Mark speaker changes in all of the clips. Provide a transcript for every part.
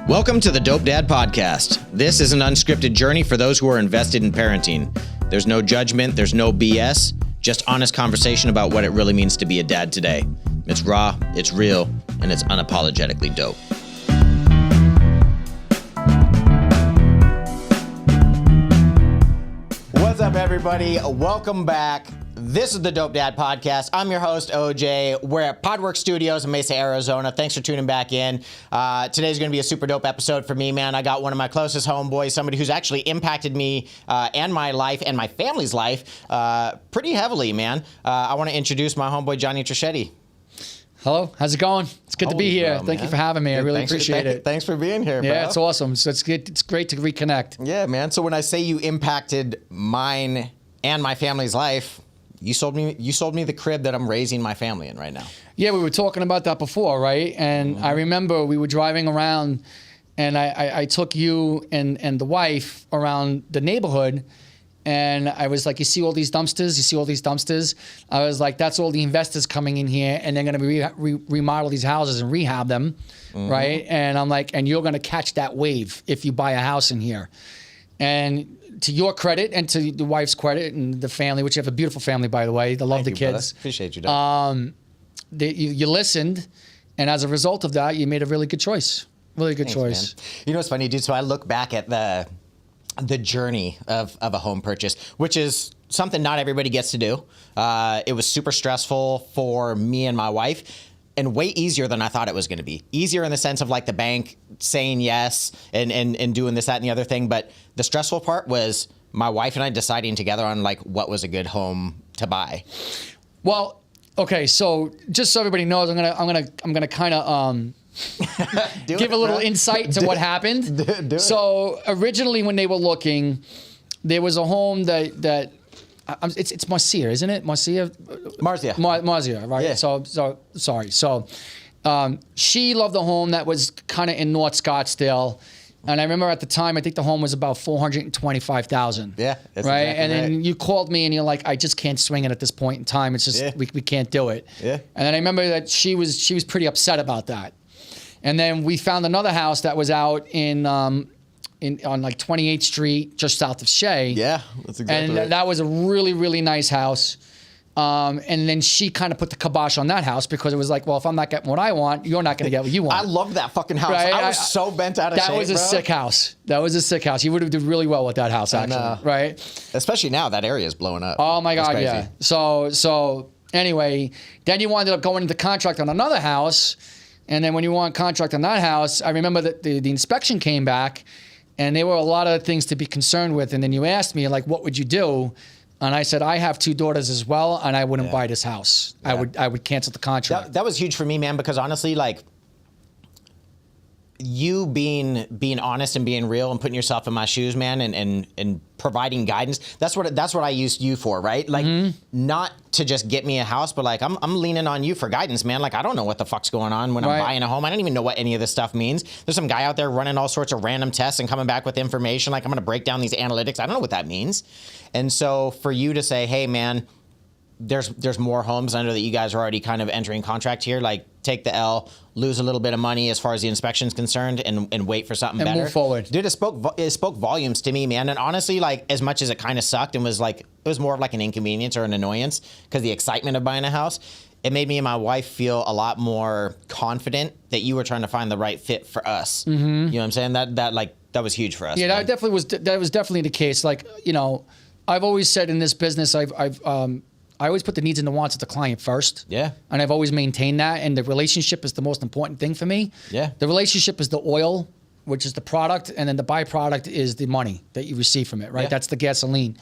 Speaker 1: Welcome to the Dope Dad Podcast. This is an unscripted journey for those who are invested in parenting. There's no judgment, there's no BS, just honest conversation about what it really means to be a dad today. It's raw, it's real, and it's unapologetically dope. What's up, everybody? Welcome back. This is the Dope Dad Podcast. I'm your host, OJ. We're at Podwork Studios in Mesa, Arizona. Thanks for tuning back in. Today's going to be a super dope episode for me, man. I got one of my closest homeboys, somebody who's actually impacted me and my life and my family's life pretty heavily, man. I want to introduce my homeboy, Johnny Trischetti.
Speaker 2: Hello, how's it going? It's good to be here. Thank you for having me. I really appreciate it.
Speaker 1: Thanks for being here, bro.
Speaker 2: Yeah, it's awesome. So it's great to reconnect.
Speaker 1: Yeah, man. So when I say you impacted mine and my family's life, you sold me the crib that I'm raising my family in right now.
Speaker 2: Yeah, we were talking about that before, right? And I remember we were driving around, and I took you and the wife around the neighborhood, and I was like, you see all these dumpsters? You see all these dumpsters? I was like, that's all the investors coming in here, and they're going to remodel these houses and rehab them, right? And I'm like, and you're going to catch that wave if you buy a house in here. And to your credit and to the wife's credit and the family, which you have a beautiful family, by the way. They love the kids.
Speaker 1: Brother. Appreciate you, Doug.
Speaker 2: You listened, and as a result of that, you made a really good choice. Really good choice.
Speaker 1: Man. You know what's funny, dude? So I look back at the journey of a home purchase, which is something not everybody gets to do. It was super stressful for me and my wife. And way easier than I thought it was going to be. Easier in the sense of like the bank saying yes and doing this, that, and the other thing. But the stressful part was my wife and I deciding together on like what was a good home to buy.
Speaker 2: Well, okay, so just so everybody knows, I'm gonna kind of give a little insight to what happened. So originally, when they were looking, there was a home that. It's Marcia, isn't it? Marcia, right?
Speaker 1: Yeah.
Speaker 2: So sorry. So she loved the home that was kind of in North Scottsdale, and I remember at the time I think the home was about $425,000.
Speaker 1: Yeah, that's
Speaker 2: right.
Speaker 1: Exactly
Speaker 2: and then
Speaker 1: right.
Speaker 2: You called me and you're like, I just can't swing it at this point in time. It's just we can't do it.
Speaker 1: Yeah.
Speaker 2: And then I remember that she was pretty upset about that, and then we found another house that was out on like 28th Street, just south of Shea.
Speaker 1: Yeah, that's exactly
Speaker 2: and
Speaker 1: right.
Speaker 2: that was a really, really nice house. And then she kind of put the kibosh on that house because it was like, well, if I'm not getting what I want, you're not going to get what you want.
Speaker 1: I love that fucking house.
Speaker 2: Right?
Speaker 1: I was so bent out of shape,
Speaker 2: That was a sick house. That was a sick house. You would have done really well with that house, actually, right?
Speaker 1: Especially now, that area is blowing up.
Speaker 2: Oh my God,
Speaker 1: crazy.
Speaker 2: yeah. So anyway, then you ended up going into contract on another house. And then when you won contract on that house, I remember that the inspection came back, and there were a lot of things to be concerned with. And then you asked me, like, what would you do? And I said, I have two daughters as well, and I wouldn't buy this house. Yeah. I would cancel the contract.
Speaker 1: That was huge for me, man, because honestly, like, you being honest and being real and putting yourself in my shoes, man, and providing guidance. That's what I used you for, right? Like, not to just get me a house, but like I'm leaning on you for guidance, man. Like, I don't know what the fuck's going on when I'm buying a home. I don't even know what any of this stuff means. There's some guy out there running all sorts of random tests and coming back with information. Like, I'm gonna break down these analytics. I don't know what that means. And so for you to say, hey, man, there's more homes. I know that you guys are already kind of entering contract here. Like, take the L, lose a little bit of money as far as the inspection's concerned, and wait for something better.
Speaker 2: And move forward.
Speaker 1: Dude, it spoke volumes to me, man. And honestly, like, as much as it kind of sucked and was like, it was more of like an inconvenience or an annoyance because the excitement of buying a house, it made me and my wife feel a lot more confident that you were trying to find the right fit for us. You know what I'm saying? That was huge for us.
Speaker 2: Yeah,
Speaker 1: man.
Speaker 2: that was definitely the case. Like, you know, I've always said in this business, I always put the needs and the wants of the client first.
Speaker 1: Yeah.
Speaker 2: And I've always maintained that. And the relationship is the most important thing for me.
Speaker 1: Yeah.
Speaker 2: The relationship is the oil, which is the product. And then the byproduct is the money that you receive from it, right?
Speaker 1: Yeah.
Speaker 2: That's the gasoline.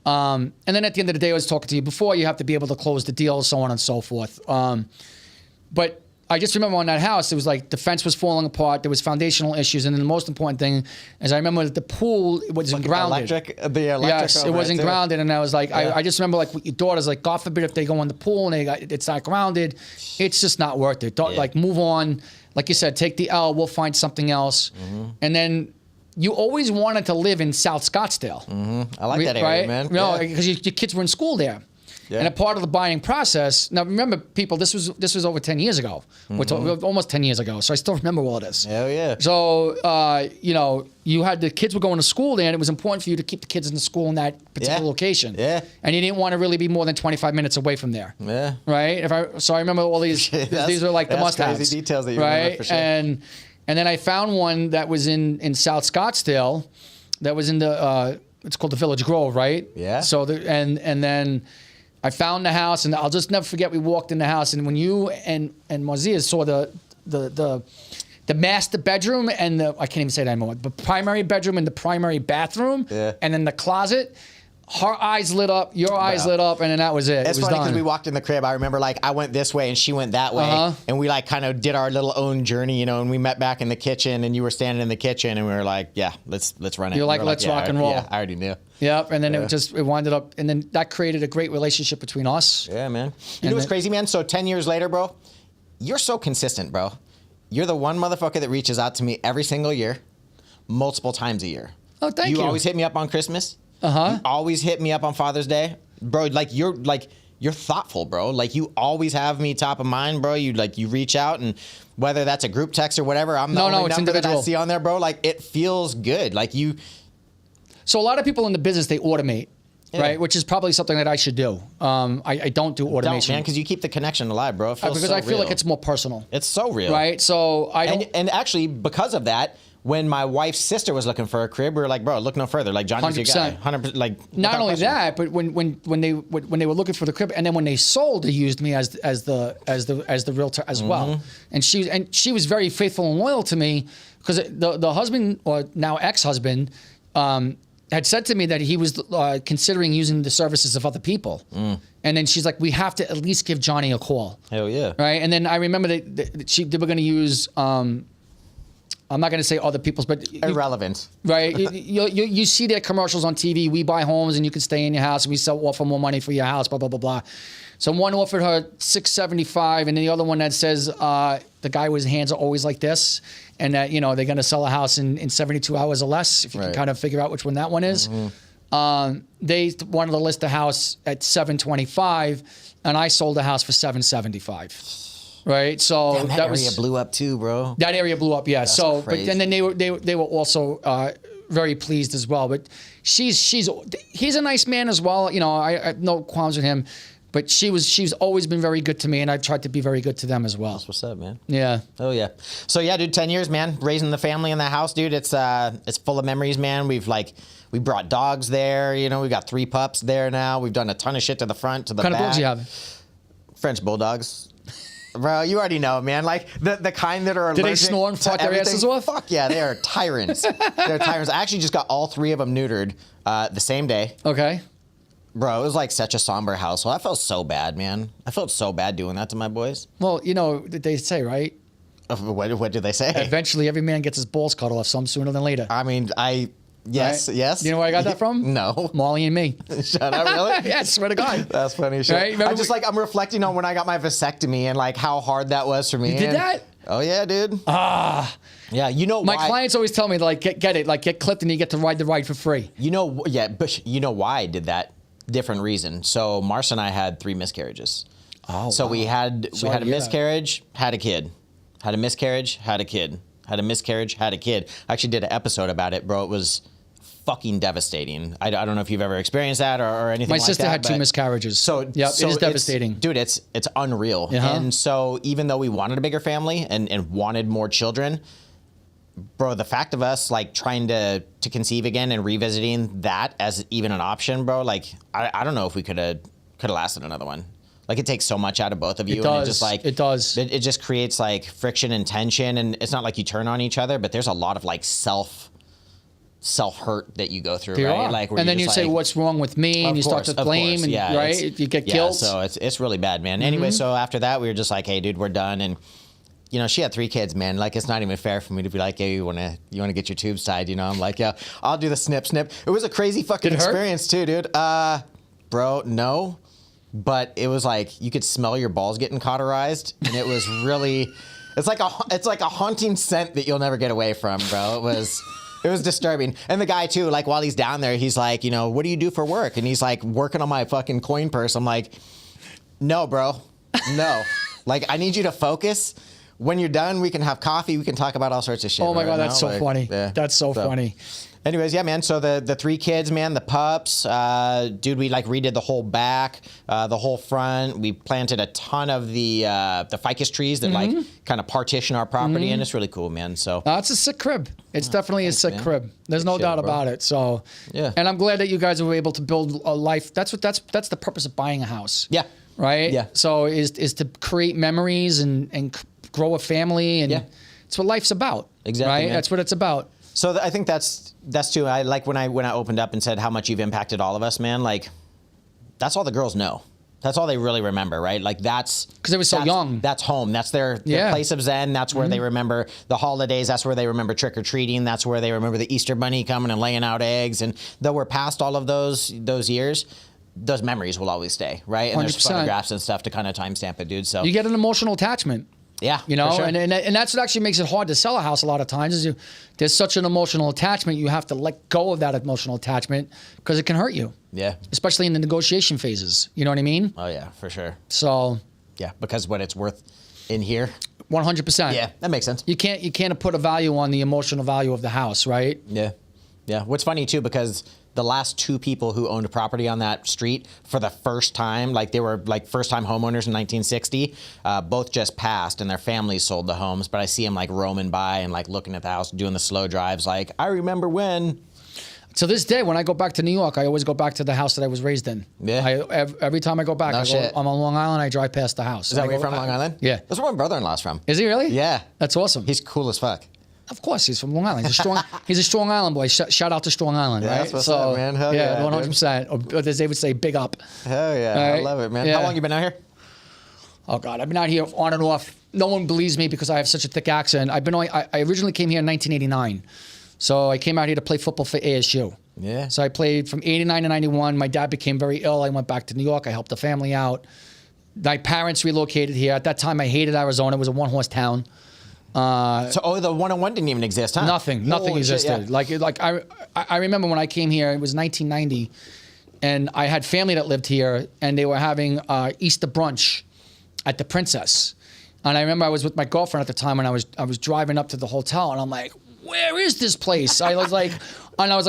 Speaker 2: And then at the end of the day, I was talking to you before, you have to be able to close the deal, so on and so forth. But I just remember on that house, it was like the fence was falling apart. There was foundational issues. And then the most important thing is I remember that the pool wasn't grounded.
Speaker 1: The electric.
Speaker 2: Yes, it wasn't grounded. And I was like,
Speaker 1: Yeah.
Speaker 2: I just remember like with your daughters, like, God forbid if they go in the pool and it's not grounded, it's just not worth it. Don't, like, move on. Like you said, take the L, we'll find something else. And then you always wanted to live in South Scottsdale.
Speaker 1: I like that area,
Speaker 2: right?
Speaker 1: man.
Speaker 2: No, because your kids were in school there. And a part of the buying process. Now, remember, people, this was over 10 years ago. We're almost 10 years ago. So I still remember all of this.
Speaker 1: Hell yeah.
Speaker 2: So, you know, you had the kids were going to school there, and it was important for you to keep the kids in the school in that particular location.
Speaker 1: Yeah.
Speaker 2: And you didn't want to really be more than 25 minutes away from there.
Speaker 1: Yeah.
Speaker 2: Right? So I remember all these. These are like the must-haves.
Speaker 1: Crazy details that you
Speaker 2: right?
Speaker 1: remember for sure.
Speaker 2: And then I found one that was in South Scottsdale, that was in the it's called the Village Grove, right?
Speaker 1: Yeah.
Speaker 2: So and then I found the house, and I'll just never forget. We walked in the house, and when you and Marzias saw the master bedroom and I can't even say that anymore. The primary bedroom and the primary bathroom, and then the closet. Her eyes lit up, your eyes lit up, and then that was it.
Speaker 1: It's
Speaker 2: it was
Speaker 1: funny
Speaker 2: done.
Speaker 1: because we walked in the crib. I remember like I went this way and she went that way, and we like kind of did our little own journey, you know. And we met back in the kitchen, and you were standing in the kitchen, and we were like, "Yeah, let's run it."
Speaker 2: You're like, "Let's rock and roll."
Speaker 1: Yeah, I already knew.
Speaker 2: Yep, and then it winded up, and then that created a great relationship between us.
Speaker 1: Yeah, man. You know what's crazy, man? So 10 years later, bro, you're so consistent, bro. You're the one motherfucker that reaches out to me every single year, multiple times a year.
Speaker 2: Oh, thank you.
Speaker 1: You always hit me up on Christmas. You always hit me up on Father's Day, bro. Like you're thoughtful, bro. Like you always have me top of mind, bro. You reach out, and whether that's a group text or whatever, I'm the only number that I see on there, bro. Like it feels good. Like you.
Speaker 2: So a lot of people in the business, they automate, right? Which is probably something that I should do. I don't do automation,
Speaker 1: man, because you keep the connection alive, bro. It feels
Speaker 2: because
Speaker 1: so
Speaker 2: I feel
Speaker 1: real.
Speaker 2: like it's more personal.
Speaker 1: It's so real,
Speaker 2: right? So I don't.
Speaker 1: And actually, because of that. When my wife's sister was looking for a crib, we were like, "Bro, look no further. Like Johnny's your guy, 100%." Like
Speaker 2: not only that, but when they were looking for the crib, and then when they sold, they used me as the realtor as well. And she was very faithful and loyal to me because the husband, or now ex-husband, had said to me that he was considering using the services of other people. And then she's like, "We have to at least give Johnny a call."
Speaker 1: Hell yeah!
Speaker 2: Right, and then I remember they were going to use. I'm not going to say other people's, but
Speaker 1: irrelevant,
Speaker 2: right? you see their commercials on TV. We buy homes, and you can stay in your house, and we offer more money for your house. Blah blah blah blah. So one offered her $675, and then the other one that says the guy with his hands are always like this, and that they're going to sell a house in 72 hours or less. If you can kind of figure out which one that one is. They wanted to list the house at $725, and I sold the house for $775. Right, so
Speaker 1: damn, that area blew up too, bro.
Speaker 2: That area blew up, yeah.
Speaker 1: That's
Speaker 2: so,
Speaker 1: crazy.
Speaker 2: but then they were also very pleased as well. But he's a nice man as well. I have no qualms with him. But she's always been very good to me, and I've tried to be very good to them as well.
Speaker 1: That's what's up, man.
Speaker 2: Yeah.
Speaker 1: Oh yeah. So yeah, dude, 10 years, man. Raising the family in that house, dude. It's full of memories, man. We brought dogs there. We got 3 pups there now. We've done a ton of shit to the front, to the back.
Speaker 2: What kind of dogs do you have?
Speaker 1: French bulldogs. Bro, you already know, man. Like the kind that are allergic.
Speaker 2: Do they snore and fart their asses off?
Speaker 1: Fuck yeah, they are tyrants. They're tyrants. I actually just got all 3 of them neutered the same day.
Speaker 2: Okay.
Speaker 1: Bro, it was like such a somber household. I felt so bad, man. I felt so bad doing that to my boys.
Speaker 2: Well, they say, right?
Speaker 1: What did they say?
Speaker 2: Eventually, every man gets his balls cut off some sooner than later.
Speaker 1: I mean, yes,
Speaker 2: right?
Speaker 1: yes.
Speaker 2: You know where I got that from?
Speaker 1: No.
Speaker 2: Molly and me.
Speaker 1: Shut up, really?
Speaker 2: Yeah, I swear to God.
Speaker 1: That's funny shit.
Speaker 2: Right?
Speaker 1: I'm reflecting on when I got my vasectomy and like how hard that was for me.
Speaker 2: You did that?
Speaker 1: Oh yeah, dude. Yeah,
Speaker 2: my clients always tell me like get it, like get clipped and you get to ride the ride for free.
Speaker 1: But you know why I did that? Different reason. So Marcia and I had 3 miscarriages. Oh. So wow. we had a miscarriage, had a kid. Had a miscarriage, had a kid. Had a miscarriage, had a kid. I actually did an episode about it, bro. It was fucking devastating. I don't know if you've ever experienced that or anything like that.
Speaker 2: My sister had 2 miscarriages. So it is devastating.
Speaker 1: Dude, it's unreal. And so even though we wanted a bigger family and wanted more children, bro, the fact of us like trying to conceive again and revisiting that as even an option, bro, like I don't know if we could have lasted another one. Like it takes so much out of both of you.
Speaker 2: It does.
Speaker 1: And it just like
Speaker 2: it does.
Speaker 1: It just creates like friction and tension, and it's not like you turn on each other, but there's a lot of like self hurt that you go through,
Speaker 2: there
Speaker 1: right?
Speaker 2: Are.
Speaker 1: Like,
Speaker 2: and then you say, "What's wrong with me?" And you start to blame, and right, you get guilt.
Speaker 1: So it's really bad, man. Anyway, so after that, we were just like, "Hey, dude, we're done." And she had 3 kids, man. Like, it's not even fair for me to be like, "Hey, you wanna get your tubes tied?" I'm like, "Yeah, I'll do the snip." It was a crazy fucking experience too, dude. Bro, no. But it was like you could smell your balls getting cauterized, and it was really, it's like a haunting scent that you'll never get away from, bro. It was It was disturbing. And the guy too, like while he's down there, he's like, you know, what do you do for work? And he's like working on my fucking coin purse. I'm like, no, bro, no. Like, I need you to focus. When you're done, we can have coffee. We can talk about all sorts of shit.
Speaker 2: Oh my God, that's so
Speaker 1: like,
Speaker 2: funny.
Speaker 1: Yeah.
Speaker 2: That's so funny.
Speaker 1: Anyways, yeah, man. So the 3 kids, man, the pups, dude, we like redid the whole back, the whole front. We planted a ton of the ficus trees that like kind of partition our property, and it's really cool, man. So
Speaker 2: it's a sick crib. It's definitely a sick crib. There's no doubt about it. So
Speaker 1: yeah,
Speaker 2: and I'm glad that you guys were able to build a life. That's the purpose of buying a house.
Speaker 1: Yeah.
Speaker 2: Right.
Speaker 1: Yeah.
Speaker 2: So is to create memories and grow a family, and it's what life's about.
Speaker 1: Exactly.
Speaker 2: Right.
Speaker 1: Man.
Speaker 2: That's what it's about.
Speaker 1: So I think that's too. I like when I opened up and said how much you've impacted all of us, man. Like, that's all the girls know. That's all they really remember, right? Like that's
Speaker 2: because they were so young.
Speaker 1: That's home. That's their place of zen. That's where they remember the holidays. That's where they remember trick or treating. That's where they remember the Easter bunny coming and laying out eggs. And though we're past all of those years, those memories will always stay, right? And
Speaker 2: 100%.
Speaker 1: there's photographs and stuff to kind of timestamp it, dude. So
Speaker 2: you get an emotional attachment.
Speaker 1: Yeah,
Speaker 2: you know,
Speaker 1: for sure.
Speaker 2: and that's what actually makes it hard to sell a house a lot of times is there's such an emotional attachment. You have to let go of that emotional attachment because it can hurt you.
Speaker 1: Yeah.
Speaker 2: Especially in the negotiation phases. You know what I mean?
Speaker 1: Oh, yeah, for sure.
Speaker 2: So.
Speaker 1: Yeah, because what it's worth in here.
Speaker 2: 100%.
Speaker 1: Yeah, that makes sense.
Speaker 2: You can't put a value on the emotional value of the house, right?
Speaker 1: Yeah. Yeah. What's funny, too, because the last 2 people who owned a property on that street for the first time, like they were like first-time homeowners in 1960, both just passed and their families sold the homes. But I see them like roaming by and like looking at the house, doing the slow drives. Like, I remember when.
Speaker 2: To this day, when I go back to New York, I always go back to the house that I was raised in.
Speaker 1: Yeah.
Speaker 2: Every time I go back, I'm on Long Island, I drive past the house.
Speaker 1: Is that where you're from, Long Island?
Speaker 2: Yeah.
Speaker 1: That's where my brother-in-law's from.
Speaker 2: Is he really?
Speaker 1: Yeah.
Speaker 2: That's awesome.
Speaker 1: He's cool as fuck.
Speaker 2: Of course, he's from Long Island. He's a Strong Island boy. Shout out to Strong Island, right?
Speaker 1: That's what's up, man. Hell yeah,
Speaker 2: 100%. Or as they would say, big up.
Speaker 1: Hell yeah,
Speaker 2: right?
Speaker 1: I love it, man.
Speaker 2: Yeah.
Speaker 1: How long you been out here?
Speaker 2: Oh God, I've been out here on and off. No one believes me because I have such a thick accent. I originally came here in 1989, so I came out here to play football for ASU.
Speaker 1: Yeah.
Speaker 2: So I played from 89 to 91. My dad became very ill. I went back to New York. I helped the family out. My parents relocated here. At that time, I hated Arizona. It was a one-horse town.
Speaker 1: So the 101 didn't even exist, huh?
Speaker 2: Nothing existed.
Speaker 1: Shit, yeah.
Speaker 2: Like I remember when I came here, it was 1990, and I had family that lived here, and they were having Easter brunch at the Princess. And I remember I was with my girlfriend at the time, and I was driving up to the hotel, and I'm like, where is this place? I was like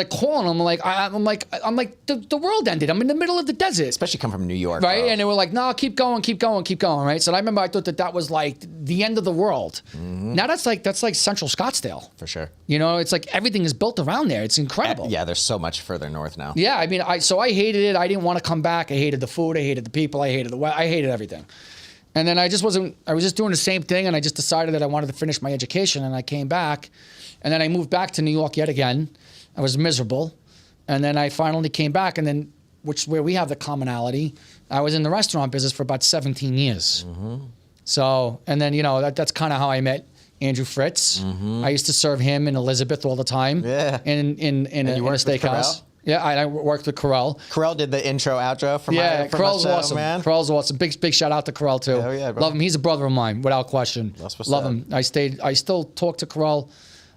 Speaker 2: calling them, I'm like the world ended. I'm in the middle of the desert.
Speaker 1: Especially come from New York,
Speaker 2: right?
Speaker 1: bro.
Speaker 2: And they were like, no, keep going, right? So I remember I thought that was like the end of the world. Mm-hmm. Now that's like Central Scottsdale.
Speaker 1: For sure.
Speaker 2: You know, it's like everything is built around there. It's incredible.
Speaker 1: Yeah, there's so much further north now.
Speaker 2: Yeah, I mean, I hated it. I didn't want to come back. I hated the food. I hated the people. I hated I hated everything. And then I was just doing the same thing, and I just decided that I wanted to finish my education, and I came back. And then I moved back to New York yet again. I was miserable. And then I finally came back, and then, where we have the commonality, I was in the restaurant business for about 17 years. Mm-hmm. So, and then, you know, that's kind of how I met Andrew Fritz. Mm-hmm. I used to serve him and Elizabeth all the time.
Speaker 1: Yeah.
Speaker 2: In a steakhouse. Yeah, I worked with Carell.
Speaker 1: Carell did the intro, outro for
Speaker 2: Carell's
Speaker 1: my show,
Speaker 2: awesome.
Speaker 1: man.
Speaker 2: Carell's awesome. Big shout out to Carell too.
Speaker 1: Hell yeah, bro.
Speaker 2: Love him. He's a brother of mine, without question.
Speaker 1: That's what's
Speaker 2: Love
Speaker 1: up.
Speaker 2: him. I still talk to Carell.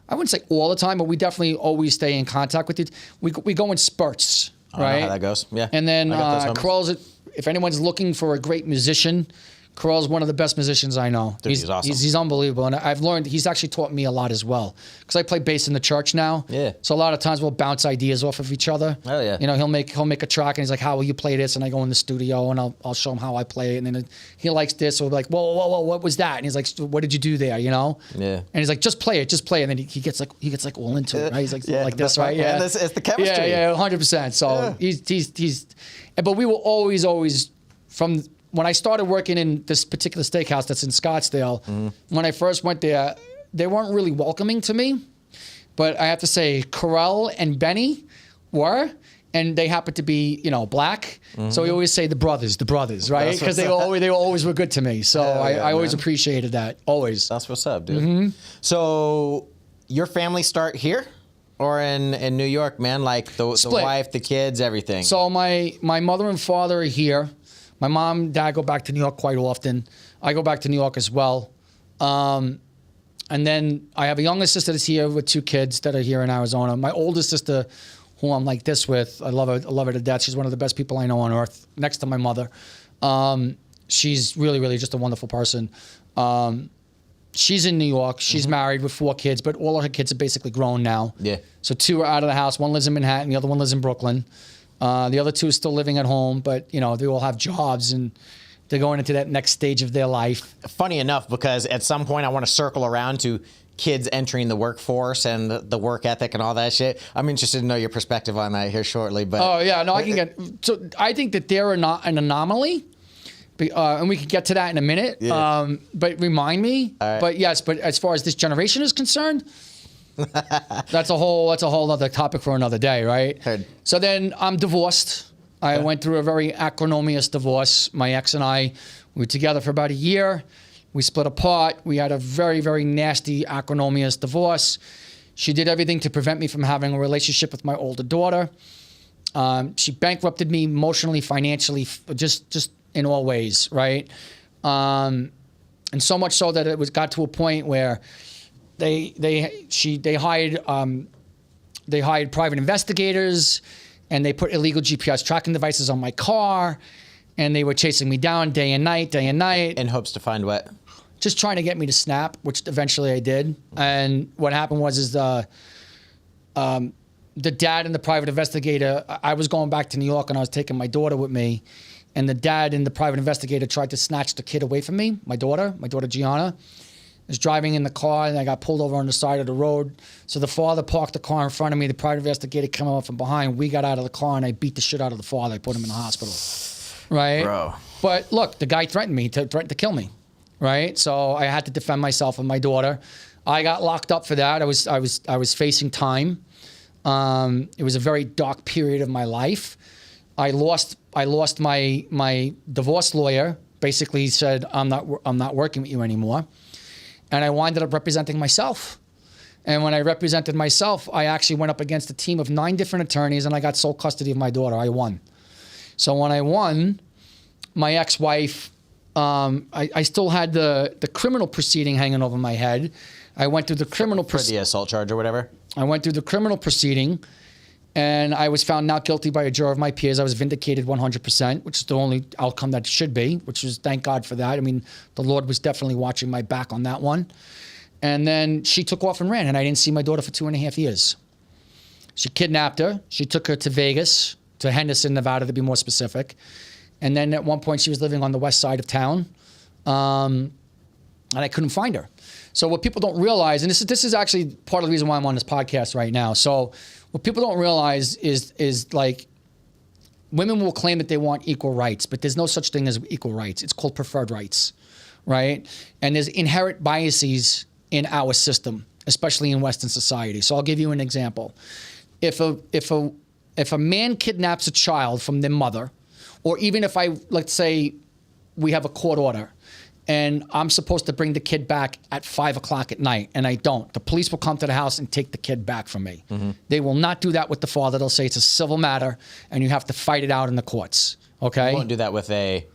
Speaker 2: I wouldn't say all the time, but we definitely always stay in contact with it. We go in spurts, right?
Speaker 1: I know how that goes. Yeah.
Speaker 2: And then
Speaker 1: Carell's,
Speaker 2: if anyone's looking for a great musician, Carell's one of the best musicians I know.
Speaker 1: Dude, he's awesome.
Speaker 2: He's unbelievable, and I've learned he's actually taught me a lot as well. Because I play bass in the church now.
Speaker 1: Yeah.
Speaker 2: So a lot of times we'll bounce ideas off of each other.
Speaker 1: Oh yeah.
Speaker 2: You know, he'll make a track, and he's like, "How will you play this?" And I go in the studio, and I'll show him how I play it, and then he likes this, so we'll be like, "Whoa, what was that?" And he's like, "What did you do there?" You know.
Speaker 1: Yeah.
Speaker 2: And he's like, "Just play it," and then he gets like all into it, right? He's like,
Speaker 1: Yeah,
Speaker 2: like this, right?
Speaker 1: man.
Speaker 2: Yeah.
Speaker 1: It's the chemistry.
Speaker 2: Yeah, 100%. So he's, but we were always from. When I started working in this particular steakhouse that's in Scottsdale, when I first went there, they weren't really welcoming to me. But I have to say, Carell and Benny were, and they happened to be, you know, black. So we always say the brothers, right? Because they always were good to me. So I always appreciated that, always.
Speaker 1: That's what's up, dude. So your family start here? Or in New York, man? Like the wife, the kids, everything.
Speaker 2: So my mother and father are here. My mom and dad go back to New York quite often. I go back to New York as well. And And then I have a younger sister that's here with 2 kids that are here in Arizona. My older sister, who I'm like this with, I love her to death. She's one of the best people I know on earth, next to my mother. She's really, really just a wonderful person. She's in New York. She's married with 4 kids, but all of her kids are basically grown now.
Speaker 1: Yeah.
Speaker 2: So 2 are out of the house. One lives in Manhattan. The other one lives in Brooklyn. The other 2 are still living at home, but they all have jobs and they're going into that next stage of their life.
Speaker 1: Funny enough, because at some point I want to circle around to kids entering the workforce and the work ethic and all that shit. I'm interested to know your perspective on that here shortly. But
Speaker 2: oh yeah, no, I can get. So I think that they're not an anomaly, and we can get to that in a minute.
Speaker 1: Yeah.
Speaker 2: But remind me.
Speaker 1: All right.
Speaker 2: But yes, but as far as this generation is concerned, that's a whole other topic for another day, right?
Speaker 1: Heard.
Speaker 2: So then I'm divorced. I went through a very acrimonious divorce. My ex and I, we were together for about a year. We split apart. We had a very, very nasty, acrimonious divorce. She did everything to prevent me from having a relationship with my older daughter. She bankrupted me emotionally, financially, just in all ways, right? And so much so that it got to a point where they hired private investigators, and they put illegal GPS tracking devices on my car, and they were chasing me down day and night.
Speaker 1: in hopes to find what?
Speaker 2: Just trying to get me to snap, which eventually I did. And what happened was the dad and the private investigator, I was going back to New York and I was taking my daughter with me, and the dad and the private investigator tried to snatch the kid away from me, my daughter Gianna. I was driving in the car and I got pulled over on the side of the road. So the father parked the car in front of me. The private investigator came up from behind. We got out of the car and I beat the shit out of the father. I put him in the hospital. Right?
Speaker 1: Bro.
Speaker 2: But look, the guy threatened to kill me. Right? So I had to defend myself and my daughter. I got locked up for that. I was facing time. It was a very dark period of my life. I lost my divorce lawyer. Basically said, I'm not working with you anymore. And I wound up representing myself. And when I represented myself, I actually went up against a team of 9 different attorneys, and I got sole custody of my daughter. I won. So when I won, my ex-wife, I still had the criminal proceeding hanging over my head. I went through the criminal
Speaker 1: For the assault charge or whatever?
Speaker 2: I went through the criminal proceeding, and I was found not guilty by a juror of my peers. I was vindicated 100%, which is the only outcome that should be, which is thank God for that. I mean, the Lord was definitely watching my back on that one. And then she took off and ran, and I didn't see my daughter for 2.5 years. She kidnapped her. She took her to Vegas, to Henderson, Nevada, to be more specific. And then at one point, she was living on the west side of town, and I couldn't find her. So what people don't realize, and this is actually part of the reason why I'm on this podcast right now. So what people don't realize is like, women will claim that they want equal rights, but there's no such thing as equal rights. It's called preferred rights, right? And there's inherent biases in our system, especially in Western society. So I'll give you an example. If a man kidnaps a child from their mother, or even if let's say we have a court order, and I'm supposed to bring the kid back at 5 o'clock at night, and I don't. The police will come to the house and take the kid back from me. Mm-hmm. They will not do that with the father. They'll say it's a civil matter, and you have to fight it out in the courts. Okay?
Speaker 1: You won't do that with a...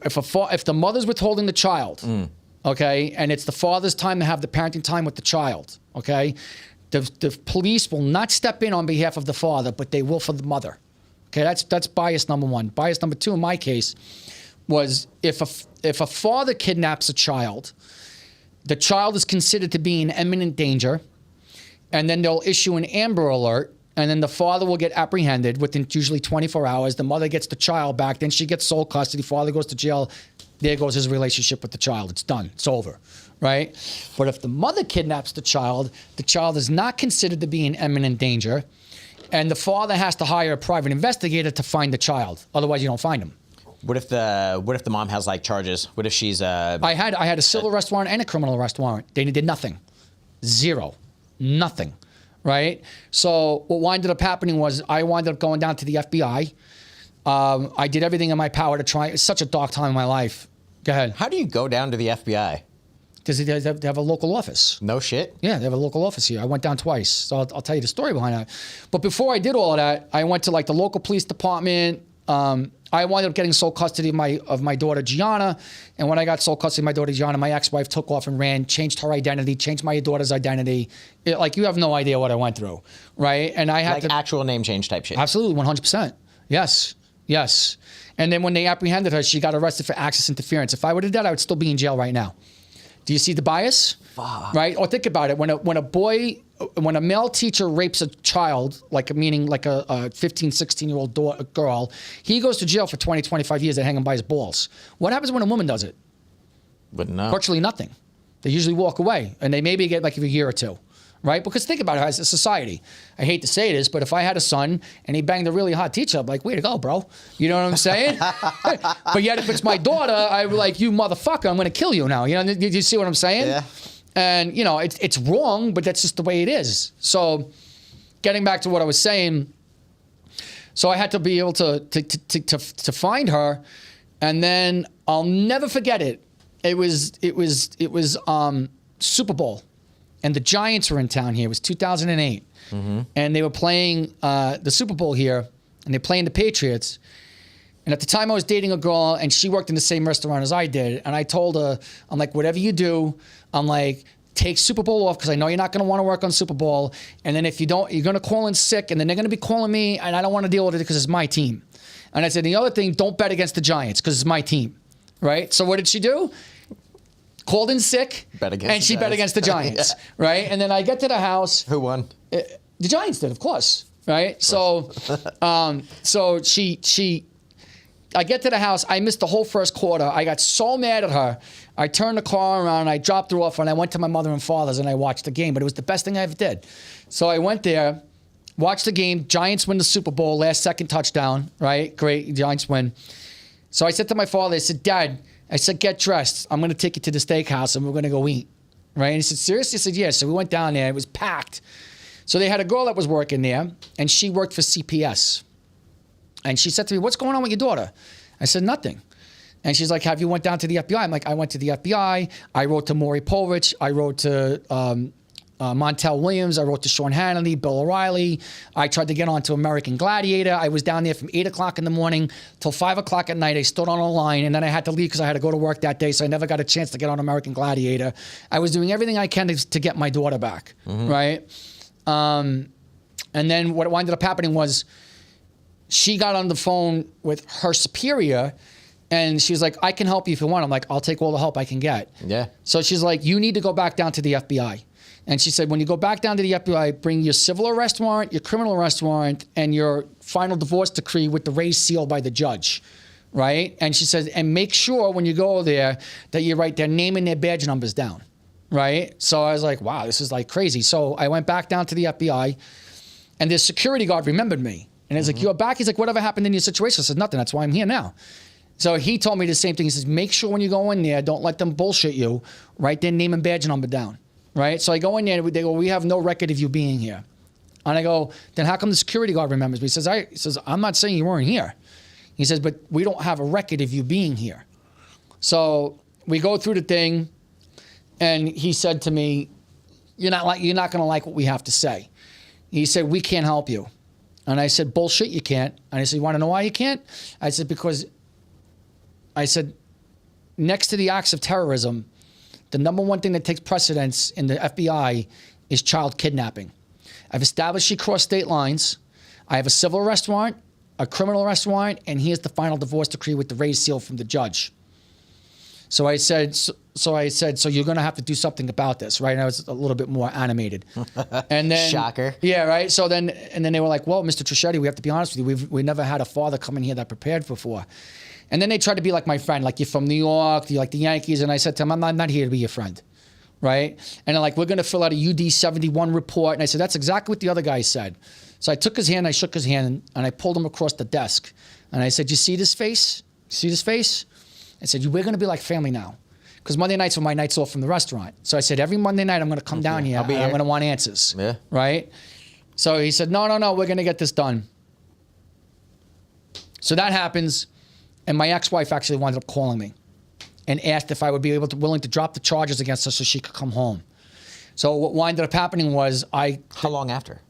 Speaker 2: If the mother's withholding the child, okay, and it's the father's time to have the parenting time with the child, okay, the police will not step in on behalf of the father, but they will for the mother. Okay, that's bias number 1. Bias number 2 in my case was if a father kidnaps a child, the child is considered to be in imminent danger, and then they'll issue an Amber Alert, and then the father will get apprehended within usually 24 hours. The mother gets the child back, then she gets sole custody, father goes to jail, there goes his relationship with the child. It's done, it's over, right? But if the mother kidnaps the child is not considered to be in imminent danger, and the father has to hire a private investigator to find the child. Otherwise, you don't find him.
Speaker 1: What if the mom has like charges? What if she's
Speaker 2: I had a civil arrest warrant and a criminal arrest warrant. They did nothing. Zero. Nothing. Right? So what winded up happening was I wound up going down to the FBI. I did everything in my power to try. It's such a dark time in my life. Go ahead.
Speaker 1: How do you go down to the FBI?
Speaker 2: Because they have a local office.
Speaker 1: No shit?
Speaker 2: Yeah, they have a local office here. I went down twice. So I'll tell you the story behind that. But before I did all of that, I went to like the local police department. I wound up getting sole custody of my daughter Gianna, and when I got sole custody of my daughter Gianna, my ex-wife took off and ran, changed her identity, changed my daughter's identity. Like, you have no idea what I went through, right? And I had
Speaker 1: like actual name change type shit.
Speaker 2: Absolutely, 100%. Yes. And then when they apprehended her, she got arrested for access interference. If I would have done that, I would still be in jail right now. Do you see the bias?
Speaker 1: Fuck.
Speaker 2: Right? Or think about it. When a male teacher rapes a child, meaning a 15, 16-year-old girl, he goes to jail for 20, 25 years. They hang him by his balls. What happens when a woman does it?
Speaker 1: Wouldn't know.
Speaker 2: Virtually nothing. They usually walk away, and they maybe get like a year or two. Right? Because think about it as a society. I hate to say this, but if I had a son and he banged a really hot teacher, I'm like, way to go, bro. You know what I'm saying? But yet if it's my daughter, I'm like, you motherfucker, I'm going to kill you now. You know, do you see what I'm saying?
Speaker 1: Yeah.
Speaker 2: And, you know, it's wrong, but that's just the way it is. So getting back to what I was saying, so I had to be able to find her, and then I'll never forget it. It was Super Bowl. And the Giants were in town here. It was 2008. Mm-hmm. And they were playing the Super Bowl here, and they're playing the Patriots. And at the time, I was dating a girl, and she worked in the same restaurant as I did. And I told her, I'm like, whatever you do, I'm like, take Super Bowl off, because I know you're not going to want to work on Super Bowl. And then if you don't, you're going to call in sick, and then they're going to be calling me, and I don't want to deal with it because it's my team. And I said, the other thing, don't bet against the Giants, because it's my team. Right? So what did she do? Called in sick, and she bet against the Giants, yeah. Right? And then I get to the house.
Speaker 1: Who won?
Speaker 2: The Giants did, of course, right? Of course. I get to the house. I missed the whole first quarter. I got so mad at her. I turned the car around, I dropped her off, and I went to my mother and father's, and I watched the game. But it was the best thing I ever did. So I went there, watched the game. Giants win the Super Bowl, last second touchdown, right? Great, Giants win. So I said to my father, I said, Dad, I said, get dressed. I'm going to take you to the steakhouse, and we're going to go eat. Right? And he said, seriously? I said, yeah. So we went down there. It was packed. So they had a girl that was working there, and she worked for CPS. And she said to me, what's going on with your daughter? I said, nothing. And she's like, have you went down to the FBI? I'm like, I went to the FBI. I wrote to Maury Povich. I wrote to Montel Williams. I wrote to Sean Hannity, Bill O'Reilly. I tried to get on to American Gladiator. I was down there from 8 o'clock in the morning till 5 o'clock at night. I stood on a line, and then I had to leave because I had to go to work that day, so I never got a chance to get on American Gladiator. I was doing everything I can to get my daughter back, right? And then what ended up happening was she got on the phone with her superior, and she was like, I can help you if you want. I'm like, I'll take all the help I can get.
Speaker 1: Yeah.
Speaker 2: So she's like, you need to go back down to the FBI. And she said, when you go back down to the FBI, bring your civil arrest warrant, your criminal arrest warrant, and your final divorce decree with the raised seal by the judge, right? And she says, and make sure when you go there that you write their name and their badge numbers down, right? So I was like, wow, this is like crazy. So I went back down to the FBI, and this security guard remembered me. And he's like, you're back? He's like, whatever happened in your situation? I said, nothing. That's why I'm here now. So he told me the same thing. He says, make sure when you go in there, don't let them bullshit you. Write their name and badge number down. Right? So I go in there, and they go, we have no record of you being here. And I go, then how come the security guard remembers me? He says, I'm not saying you weren't here. He says, but we don't have a record of you being here. So we go through the thing, and he said to me, you're not going to like what we have to say. He said, we can't help you. And I said, bullshit, you can't. And I said, you want to know why you can't? I said, because I said, next to the acts of terrorism, the number one thing that takes precedence in the FBI is child kidnapping. I've established she crossed state lines. I have a civil arrest warrant, a criminal arrest warrant, and here's the final divorce decree with the raised seal from the judge. So I said, so you're going to have to do something about this, right? And I was a little bit more animated. And then,
Speaker 1: shocker.
Speaker 2: Yeah, right. So then they were like, well, Mr. Trischetti, we have to be honest with you. We never had a father come in here that prepared before. And then they tried to be like my friend, like, you're from New York, you like the Yankees. And I said to him, I'm not here to be your friend, right? And they're like, we're going to fill out a UD 71 report. And I said, that's exactly what the other guy said. So I took his hand, I shook his hand, and I pulled him across the desk. And I said, you see this face? See this face? I said, we're going to be like family now. Because Monday nights were my nights off from the restaurant. So I said, every Monday night I'm going to come down here, and I'm going to want answers. Yeah. Right? So he said, no, we're going to get this done. So that happens. And my ex-wife actually wound up calling me and asked if I would be willing to drop the charges against her so she could come home. So what wound up happening was
Speaker 1: How long after?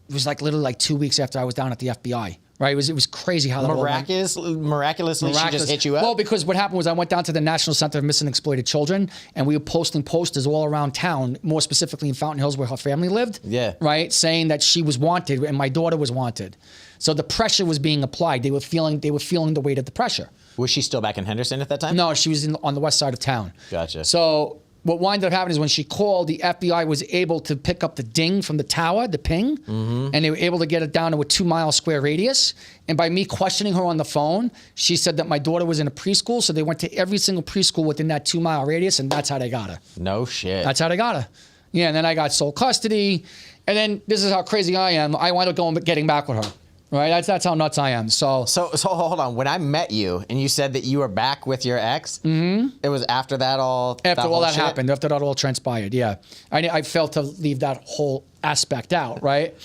Speaker 2: It was like literally like 2 weeks after I was down at the FBI, right? It was crazy how that all went.
Speaker 1: Miraculously, she just hit you up?
Speaker 2: Well, because what happened was I went down to the National Center of Missing and Exploited Children, and we were posting posters all around town, more specifically in Fountain Hills where her family lived.
Speaker 1: Yeah.
Speaker 2: Right? Saying that she was wanted and my daughter was wanted. So the pressure was being applied. They were feeling the weight of the pressure.
Speaker 1: Was she still back in Henderson at that time?
Speaker 2: No, she was on the west side of town.
Speaker 1: Gotcha.
Speaker 2: So what wound up happening is when she called, the FBI was able to pick up the ding from the tower, the ping, and they were able to get it down to a 2-mile square radius. And by me questioning her on the phone, she said that my daughter was in a preschool, so they went to every single preschool within that 2-mile radius, and that's how they got her.
Speaker 1: No shit.
Speaker 2: That's how they got her. Yeah, and then I got sole custody, and then this is how crazy I am. I wound up getting back with her. Right, that's how nuts I am. So
Speaker 1: hold on. When I met you and you said that you were back with your ex, it was after that all.
Speaker 2: After all that happened, after that all transpired, yeah, I failed to leave that whole aspect out, right?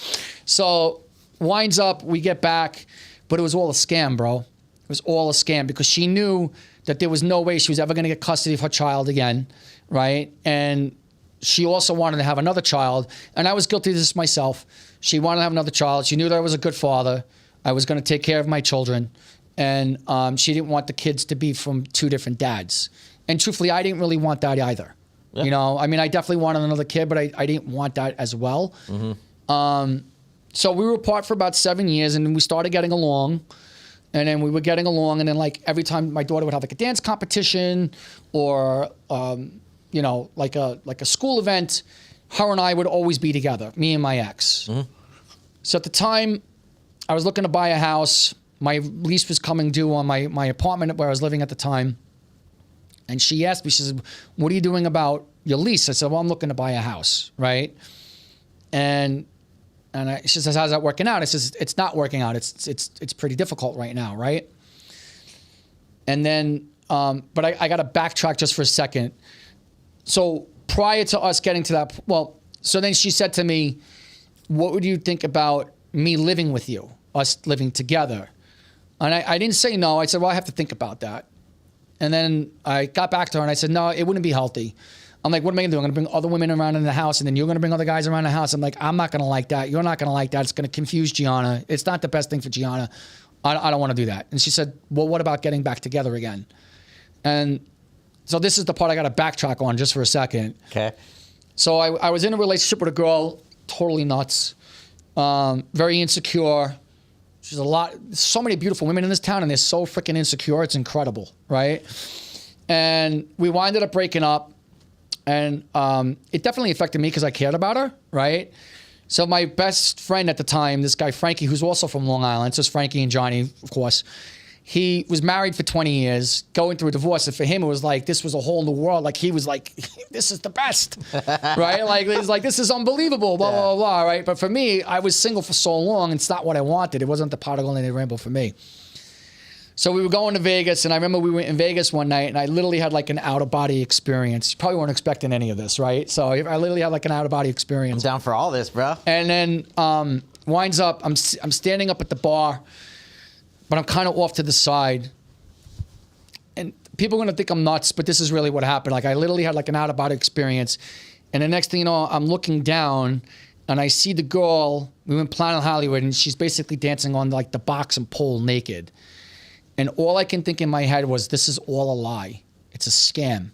Speaker 2: So winds up, we get back, but it was all a scam, bro. It was all a scam because she knew that there was no way she was ever going to get custody of her child again, right? And she also wanted to have another child, and I was guilty of this myself. She wanted to have another child. She knew that I was a good father. I was going to take care of my children, and she didn't want the kids to be from 2 different dads. And truthfully, I didn't really want that either. Yeah. You know, I mean, I definitely wanted another kid, but I didn't want that as well. So we were apart for about 7 years, and then we started getting along. And then we were getting along, and then like every time my daughter would have like a dance competition or you know, like a school event, her and I would always be together, me and my ex. So at the time, I was looking to buy a house. My lease was coming due on my apartment where I was living at the time. And she asked me, she said, what are you doing about your lease? I said, well, I'm looking to buy a house, right? And she says, how's that working out? I says, it's not working out. It's pretty difficult right now, right? And then, but I got to backtrack just for a second. So prior to us getting to that, well, so then she said to me, what would you think about me living with you, us living together? And I didn't say no. I said, well, I have to think about that. And then I got back to her and I said, no, it wouldn't be healthy. I'm like, what am I gonna do? I'm gonna bring other women around in the house and then you're gonna bring other guys around the house. I'm like, I'm not gonna like that. You're not gonna like that. It's gonna confuse Gianna. It's not the best thing for Gianna. I don't wanna do that. And she said, well, what about getting back together again? And so this is the part I got to backtrack on just for a second.
Speaker 1: Okay.
Speaker 2: So I was in a relationship with a girl, totally nuts, very insecure. She's so many beautiful women in this town, and they're so freaking insecure. It's incredible, right? And we winded up breaking up, and it definitely affected me because I cared about her, right? So my best friend at the time, this guy Frankie, who's also from Long Island, so it's Frankie and Johnny, of course. He was married for 20 years, going through a divorce, and for him it was like this was a whole new world. Like he was like, "This is the best," right? Like he's like, "This is unbelievable," blah blah blah, right? But for me, I was single for so long, it's not what I wanted. It wasn't the pot of gold in the rainbow for me. So we were going to Vegas, and I remember we went in Vegas one night, and I literally had like an out of body experience. You probably weren't expecting any of this, right? So I literally had like an out of body experience.
Speaker 1: I'm down for all this, bro.
Speaker 2: And then winds up, I'm standing up at the bar. But I'm kind of off to the side. And people are going to think I'm nuts, but this is really what happened. Like I literally had like an out-of-body experience. And the next thing you know, I'm looking down and I see the girl, we went Planet Hollywood, and she's basically dancing on like the box and pole naked. And all I can think in my head was, this is all a lie. It's a scam,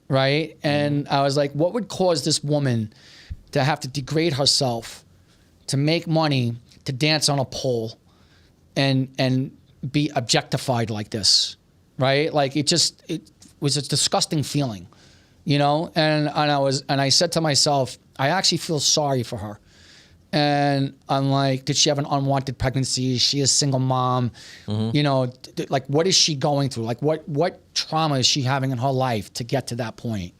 Speaker 2: right? And I was like, what would cause this woman to have to degrade herself, to make money, to dance on a pole? And be objectified like this, right? Like it was a disgusting feeling, you know? And I said to myself, I actually feel sorry for her. And I'm like, did she have an unwanted pregnancy? Is she a single mom? You know, like what is she going through? Like what trauma is she having in her life to get to that point?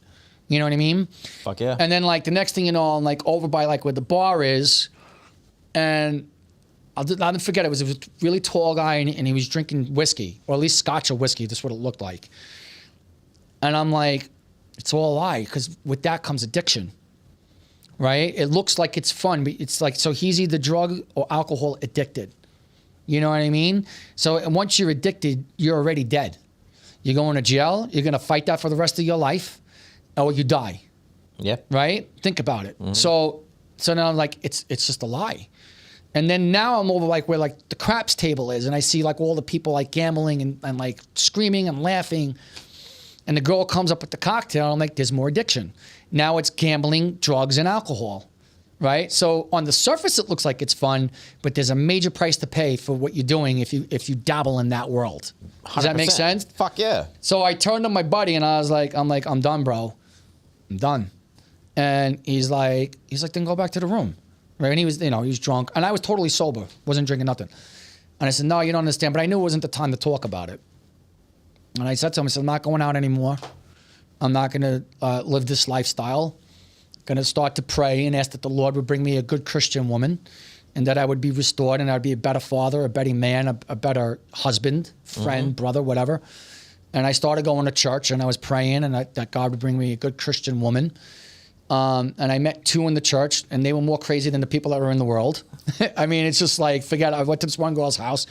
Speaker 2: You know what I mean?
Speaker 1: Fuck yeah.
Speaker 2: And then like the next thing you know, I'm like over by like where the bar is, and I'll never forget, it was a really tall guy, and he was drinking whiskey, or at least scotch or whiskey. That's what it looked like. And I'm like, it's all a lie, because with that comes addiction, right? It looks like it's fun, but it's like, so he's either drug or alcohol addicted. You know what I mean? So once you're addicted, you're already dead. You're going to jail, you're going to fight that for the rest of your life, or you die.
Speaker 1: Yep.
Speaker 2: Right? Think about it. So now I'm like, it's just a lie. And then now I'm over like where like the craps table is, and I see like all the people like gambling and like screaming and laughing. And the girl comes up with the cocktail. I'm like, there's more addiction. Now it's gambling, drugs, and alcohol, right? So on the surface, it looks like it's fun, but there's a major price to pay for what you're doing if you dabble in that world. Does that make
Speaker 1: 100%.
Speaker 2: sense?
Speaker 1: Fuck yeah.
Speaker 2: So I turned to my buddy and I was like, I'm done, bro. I'm done. And he's like, then go back to the room. Right? And he was, he was drunk. And I was totally sober. Wasn't drinking nothing. And I said, no, you don't understand. But I knew it wasn't the time to talk about it. And I said to him, I said, I'm not going out anymore. I'm not going to live this lifestyle. Going to start to pray and ask that the Lord would bring me a good Christian woman and that I would be restored and I'd be a better father, a better man, a better husband, friend, brother, whatever. And I started going to church and I was praying and that God would bring me a good Christian woman. And I met 2 in the church and they were more crazy than the people that were in the world. I mean, it's just like, forget it. I went to this one girl's house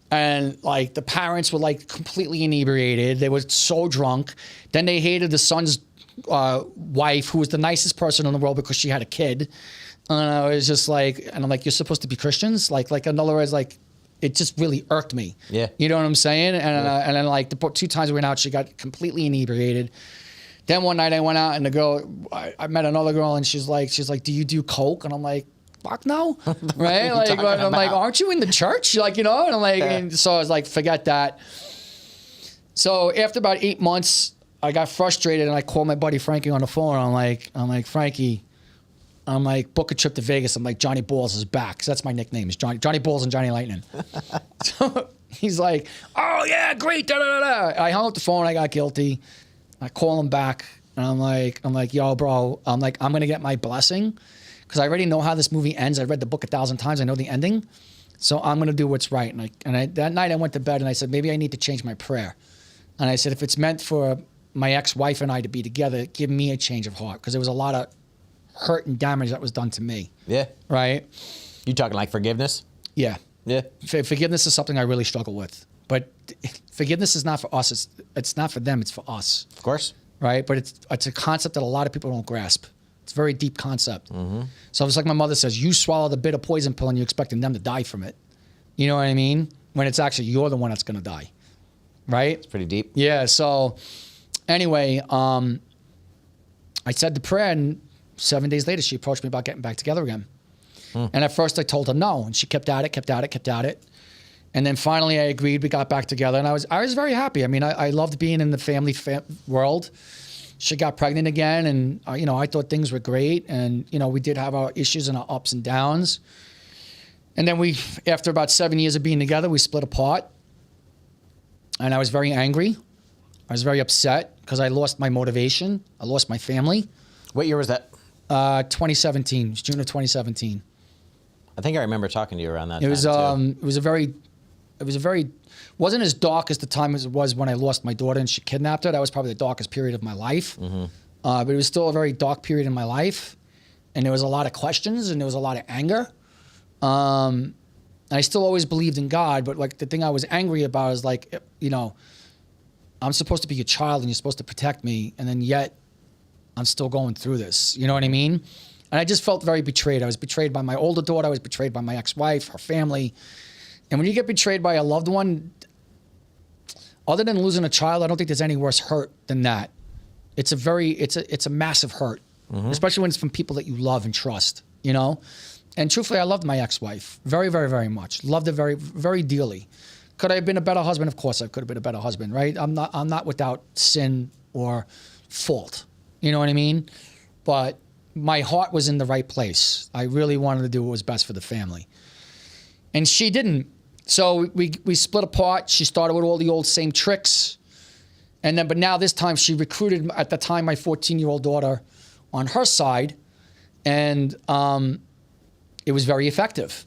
Speaker 2: and like the parents were like completely inebriated. They were so drunk. Then they hated the son's wife, who was the nicest person in the world because she had a kid. And I was just like, and I'm like, you're supposed to be Christians? Like in other words, like, it just really irked me.
Speaker 1: Yeah.
Speaker 2: You know what I'm saying? And then like the 2 times we went out, she got completely inebriated. Then one night I went out and I met another girl and she's like, do you do coke? And I'm like, fuck no, right? Like, I'm like, aren't you in the church? Like, and I'm like, and so I was like, forget that. So after about 8 months, I got frustrated and I called my buddy Frankie on the phone. I'm like, Frankie, book a trip to Vegas. I'm like, Johnny Balls is back. 'Cause that's my nickname. Is Johnny Balls and Johnny Lightning. So he's like, oh yeah, great. Da, da, da, da. I hung up the phone. I got guilty. I call him back and I'm like, yo, bro, I'm going to get my blessing because I already know how this movie ends. I read the book 1,000 times. I know the ending. So I'm going to do what's right. And that night I went to bed and I said, maybe I need to change my prayer. And I said, if it's meant for my ex-wife and I to be together, give me a change of heart because there was a lot of hurt and damage that was done to me.
Speaker 1: Yeah.
Speaker 2: Right?
Speaker 1: You talking like forgiveness?
Speaker 2: Yeah.
Speaker 1: Yeah.
Speaker 2: Forgiveness is something I really struggle with. But forgiveness is not for us. It's not for them. It's for us.
Speaker 1: Of course.
Speaker 2: Right? But it's a concept that a lot of people don't grasp. It's a very deep concept. So it's like my mother says, you swallow the bitter poison pill and you're expecting them to die from it. You know what I mean? When it's actually you're the one that's going to die. Right?
Speaker 1: It's pretty deep.
Speaker 2: Yeah. So anyway, I said the prayer and 7 days later she approached me about getting back together again. And at first I told her no. And she kept at it. And then finally I agreed. We got back together, and I was very happy. I mean, I loved being in the family world. She got pregnant again, and I thought things were great. And we did have our issues and our ups and downs. And then after about 7 years of being together, we split apart. And I was very angry. I was very upset because I lost my motivation. I lost my family.
Speaker 1: What year was that?
Speaker 2: 2017. It was June of 2017.
Speaker 1: I think I remember talking to you around that
Speaker 2: It was
Speaker 1: time too.
Speaker 2: Wasn't as dark as the time as it was when I lost my daughter and she kidnapped her. That was probably the darkest period of my life. But it was still a very dark period in my life. And there was a lot of questions and there was a lot of anger. I still always believed in God, but like the thing I was angry about is like, I'm supposed to be your child and you're supposed to protect me. And then yet I'm still going through this. You know what I mean? And I just felt very betrayed. I was betrayed by my older daughter. I was betrayed by my ex-wife, her family. And when you get betrayed by a loved one, other than losing a child, I don't think there's any worse hurt than that. It's a massive hurt, especially when it's from people that you love and trust, And truthfully, I loved my ex-wife very, very, very much. Loved her very, very dearly. Could I have been a better husband? Of course I could have been a better husband, right? I'm not without sin or fault. You know what I mean? But my heart was in the right place. I really wanted to do what was best for the family. And she didn't. So we split apart. She started with all the old same tricks. But now this time she recruited, at the time, my 14-year-old daughter on her side. And it was very effective.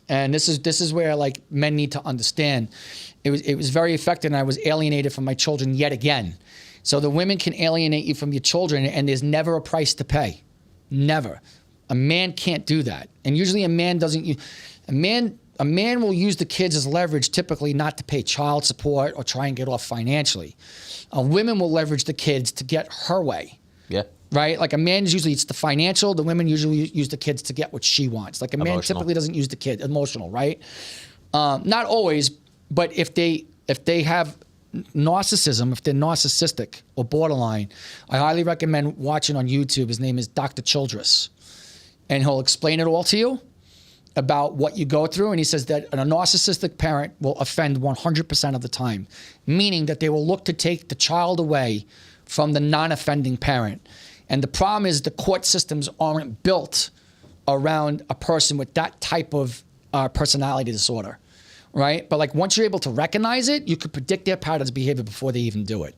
Speaker 2: And this is where like men need to understand. It was very effective, and I was alienated from my children yet again. So the women can alienate you from your children, and there's never a price to pay. Never. A man can't do that. And usually a man will use the kids as leverage, typically not to pay child support or try and get off financially. Women will leverage the kids to get her way.
Speaker 1: Yeah.
Speaker 2: right? Like a man is usually, it's the financial, the women usually use the kids to get what she wants. Like a man typically doesn't use the kid, emotional, right? Not always, but if they have narcissism, if they're narcissistic or borderline, I highly recommend watching on YouTube. His name is Dr. Childress. And he'll explain it all to you about what you go through. And he says that a narcissistic parent will offend 100% of the time, meaning that they will look to take the child away from the non-offending parent. And the problem is the court systems aren't built around a person with that type of personality disorder, right? But like once you're able to recognize it, you could predict their patterns of behavior before they even do it.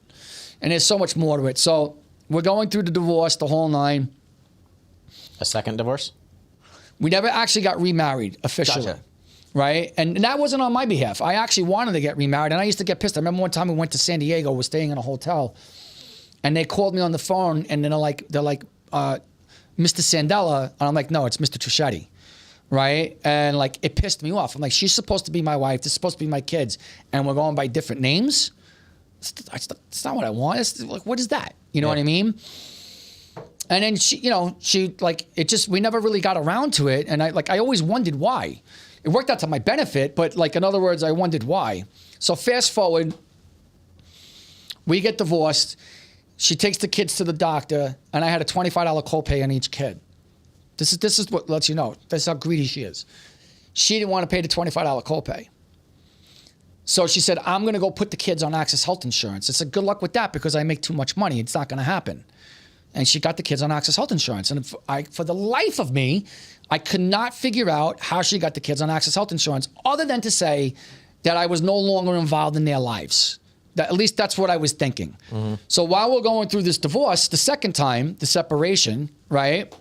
Speaker 2: And there's so much more to it. So we're going through the divorce, the whole nine.
Speaker 1: A second divorce?
Speaker 2: We never actually got remarried officially.
Speaker 1: Gotcha.
Speaker 2: Right? And that wasn't on my behalf. I actually wanted to get remarried, and I used to get pissed. I remember one time we went to San Diego, we're staying in a hotel, and they called me on the phone, and then they're like, Mr. Sandella, and I'm like, no, it's Mr. Trichetti, right? And like, it pissed me off. I'm like, she's supposed to be my wife, this is supposed to be my kids, and we're going by different names? It's not what I want. It's like, what is that? You know what I mean? And then she like, it just, we never really got around to it, and I always wondered why. It worked out to my benefit, but like, in other words, I wondered why. So fast forward, we get divorced. She takes the kids to the doctor, and I had a $25 copay on each kid. This is what lets you know. That's how greedy she is. She didn't want to pay the $25 copay. So she said, I'm going to go put the kids on Access Health Insurance. I said, good luck with that because I make too much money. It's not going to happen. And she got the kids on Access Health Insurance. And for the life of me, I could not figure out how she got the kids on Access Health Insurance other than to say that I was no longer involved in their lives. At least that's what I was thinking. Mm-hmm. So while we're going through this divorce, the second time, the separation, right?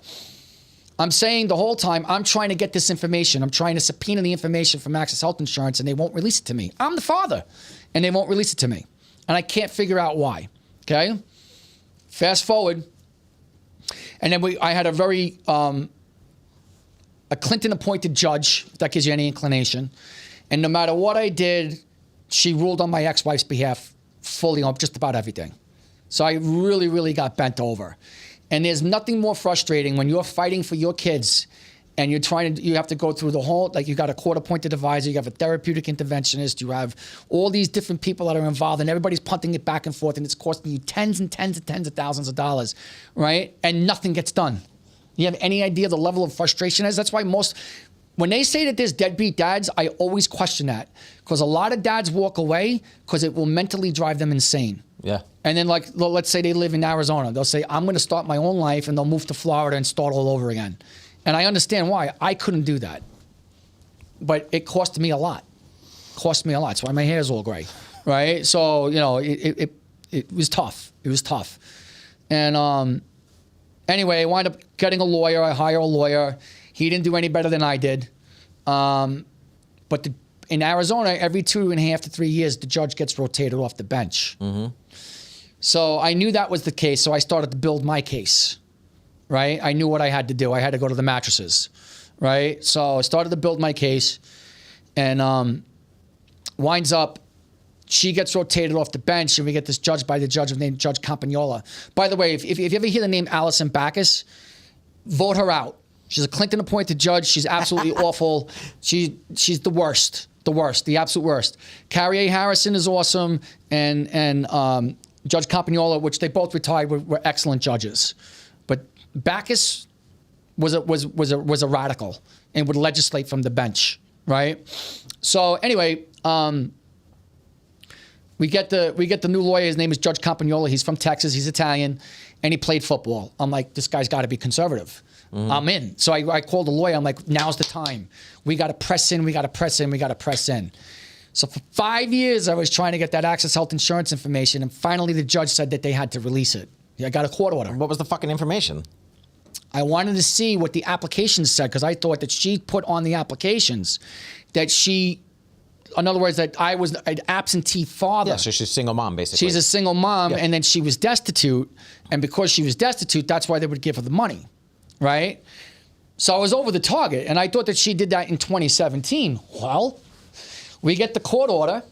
Speaker 2: I'm saying the whole time, I'm trying to get this information. I'm trying to subpoena the information from Access Health Insurance, and they won't release it to me. I'm the father, and they won't release it to me. And I can't figure out why, okay? Fast forward, and then I had a very, a Clinton-appointed judge, if that gives you any inclination. And no matter what I did, she ruled on my ex-wife's behalf fully on just about everything. So I really, really got bent over. And there's nothing more frustrating when you're fighting for your kids and you have to go through the whole, like you got a court-appointed advisor, you have a therapeutic interventionist, you have all these different people that are involved, and everybody's punting it back and forth, and it's costing you tens and tens and tens of thousands of dollars, right? And nothing gets done. You have any idea the level of frustration is? That's why when they say that there's deadbeat dads, I always question that. Because a lot of dads walk away because it will mentally drive them insane.
Speaker 1: Yeah.
Speaker 2: And then like, let's say they live in Arizona. They'll say, I'm going to start my own life, and they'll move to Florida and start all over again. And I understand why. I couldn't do that. But it cost me a lot. That's why my hair is all gray, right? So, it was tough. It was tough. And anyway, I wound up getting a lawyer. I hire a lawyer. He didn't do any better than I did. But in Arizona, every 2.5 to 3 years, the judge gets rotated off the bench. Mm-hmm. So I knew that was the case, so I started to build my case, right? I knew what I had to do. I had to go to the mattresses, right? So I started to build my case, and winds up, she gets rotated off the bench, and we get this judge by the judge named Judge Campagnola. By the way, if you ever hear the name Allison Backus, vote her out. She's a Clinton-appointed judge. She's absolutely awful. She's the worst, the absolute worst. Carrie A. Harrison is awesome, and Judge Campagnola, which they both retired, were excellent judges. But Backus was a radical and would legislate from the bench, right? So anyway, we get the new lawyer. His name is Judge Campagnola. He's from Texas. He's Italian, and he played football. I'm like, this guy's got to be conservative. Mm-hmm. I'm in. So I called the lawyer. I'm like, now's the time. We got to press in. We got to press in. So for 5 years, I was trying to get that Access Health Insurance information, and finally the judge said that they had to release it. I got a court order.
Speaker 1: What was the fucking information?
Speaker 2: I wanted to see what the applications said, because I thought that she put on the applications that she, in other words, that I was an absentee father.
Speaker 1: Yeah, so she's a single mom, basically.
Speaker 2: She's a single mom, and then she was destitute, and because she was destitute, that's why they would give her the money, right? So I was over the target, and I thought that she did that in 2017. Well, we get the court order,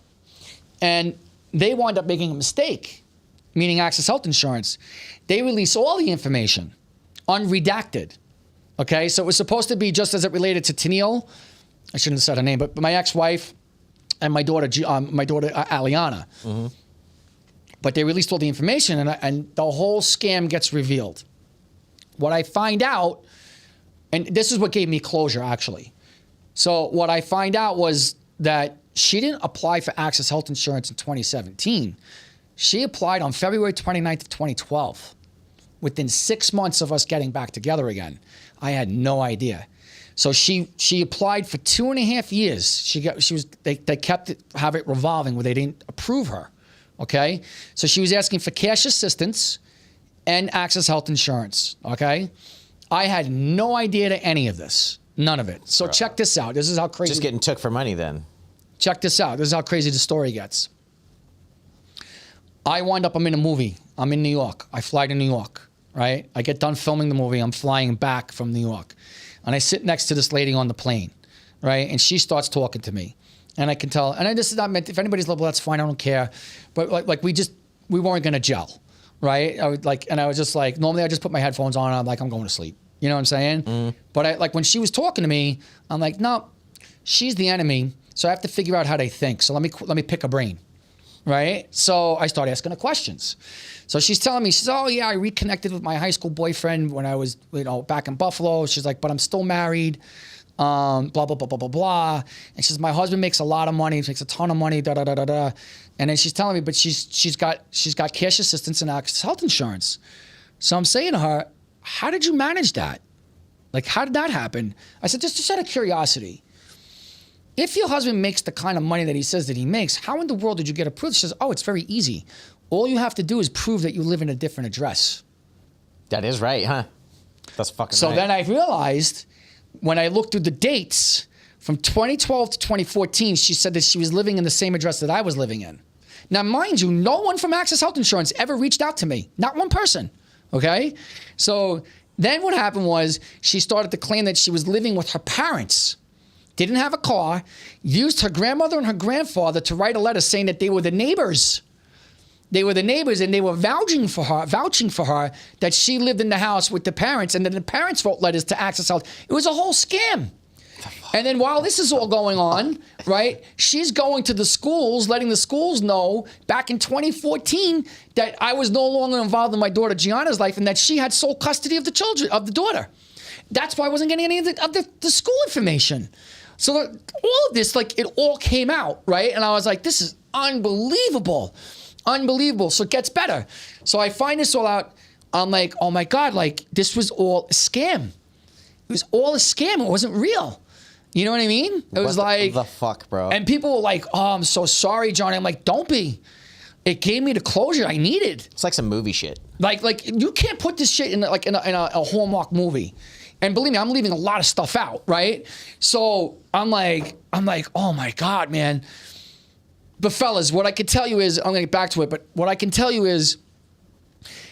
Speaker 2: and they wound up making a mistake. meaning Access Health Insurance, they release all the information, unredacted. Okay, so it was supposed to be just as it related to Tennille. I shouldn't have said her name, but my ex-wife and my daughter Aliana. Mm-hmm. But they released all the information, and the whole scam gets revealed. What I find out, and this is what gave me closure, actually. So what I find out was that she didn't apply for Access Health Insurance in 2017. She applied on February 29th of 2012, within 6 months of us getting back together again. I had no idea. So she applied for 2.5 years. They kept it, have it revolving where they didn't approve her. Okay? So she was asking for cash assistance and Access Health Insurance. Okay? I had no idea to any of this. None of it. So check this out. This is how crazy.
Speaker 1: Just getting took for money then.
Speaker 2: Check this out. This is how crazy the story gets. I'm in a movie. I'm in New York. I fly to New York, right? I get done filming the movie. I'm flying back from New York. And I sit next to this lady on the plane, right? And she starts talking to me. And I can tell, this is not meant, if anybody's level, that's fine, I don't care. But like we weren't gonna gel, right? I was just like, normally I just put my headphones on and I'm going to sleep. You know what I'm saying? Mm. But when she was talking to me, I'm like, no, she's the enemy. So I have to figure out how they think. So let me pick a brain, right? So I start asking her questions. So she's telling me, she says, oh yeah, I reconnected with my high school boyfriend when I was, back in Buffalo. She's like, but I'm still married. Blah, blah, blah, blah, blah, blah. And she says, my husband makes a lot of money. He makes a ton of money, da, da, da, da, da. And then she's telling me, but she's got cash assistance and Access Health Insurance. So I'm saying to her, how did you manage that? Like, how did that happen? I said, just out of curiosity. If your husband makes the kind of money that he says that he makes, how in the world did you get approved? She says, oh, it's very easy. All you have to do is prove that you live in a different address.
Speaker 1: That is right, huh? That's fucking right.
Speaker 2: So then I realized, when I looked through the dates, from 2012 to 2014, she said that she was living in the same address that I was living in. Now, mind you, no one from Access Health Insurance ever reached out to me. Not one person, okay? So then what happened was she started to claim that she was living with her parents, didn't have a car, used her grandmother and her grandfather to write a letter saying that they were the neighbors. They were the neighbors, and they were vouching for her that she lived in the house with the parents, and then the parents wrote letters to Access Health. It was a whole scam. And then while this is all going on, right, she's going to the schools, letting the schools know back in 2014 that I was no longer involved in my daughter Gianna's life and that she had sole custody of the daughter. That's why I wasn't getting any of the school information. So all of this, it all came out, right? And I was like, this is unbelievable. Unbelievable. So it gets better. So I find this all out. I'm like, oh my God, this was all a scam. It was all a scam. It wasn't real. You know what I mean? It was like
Speaker 1: the fuck, bro.
Speaker 2: And people were like, oh, I'm so sorry, Johnny. I'm like, don't be. It gave me the closure I needed.
Speaker 1: It's like some movie shit.
Speaker 2: Like you can't put this shit in a Hallmark movie. And believe me, I'm leaving a lot of stuff out, right? So I'm like, oh my God, man. But fellas, what I can tell you is, I'm gonna get back to it, but what I can tell you is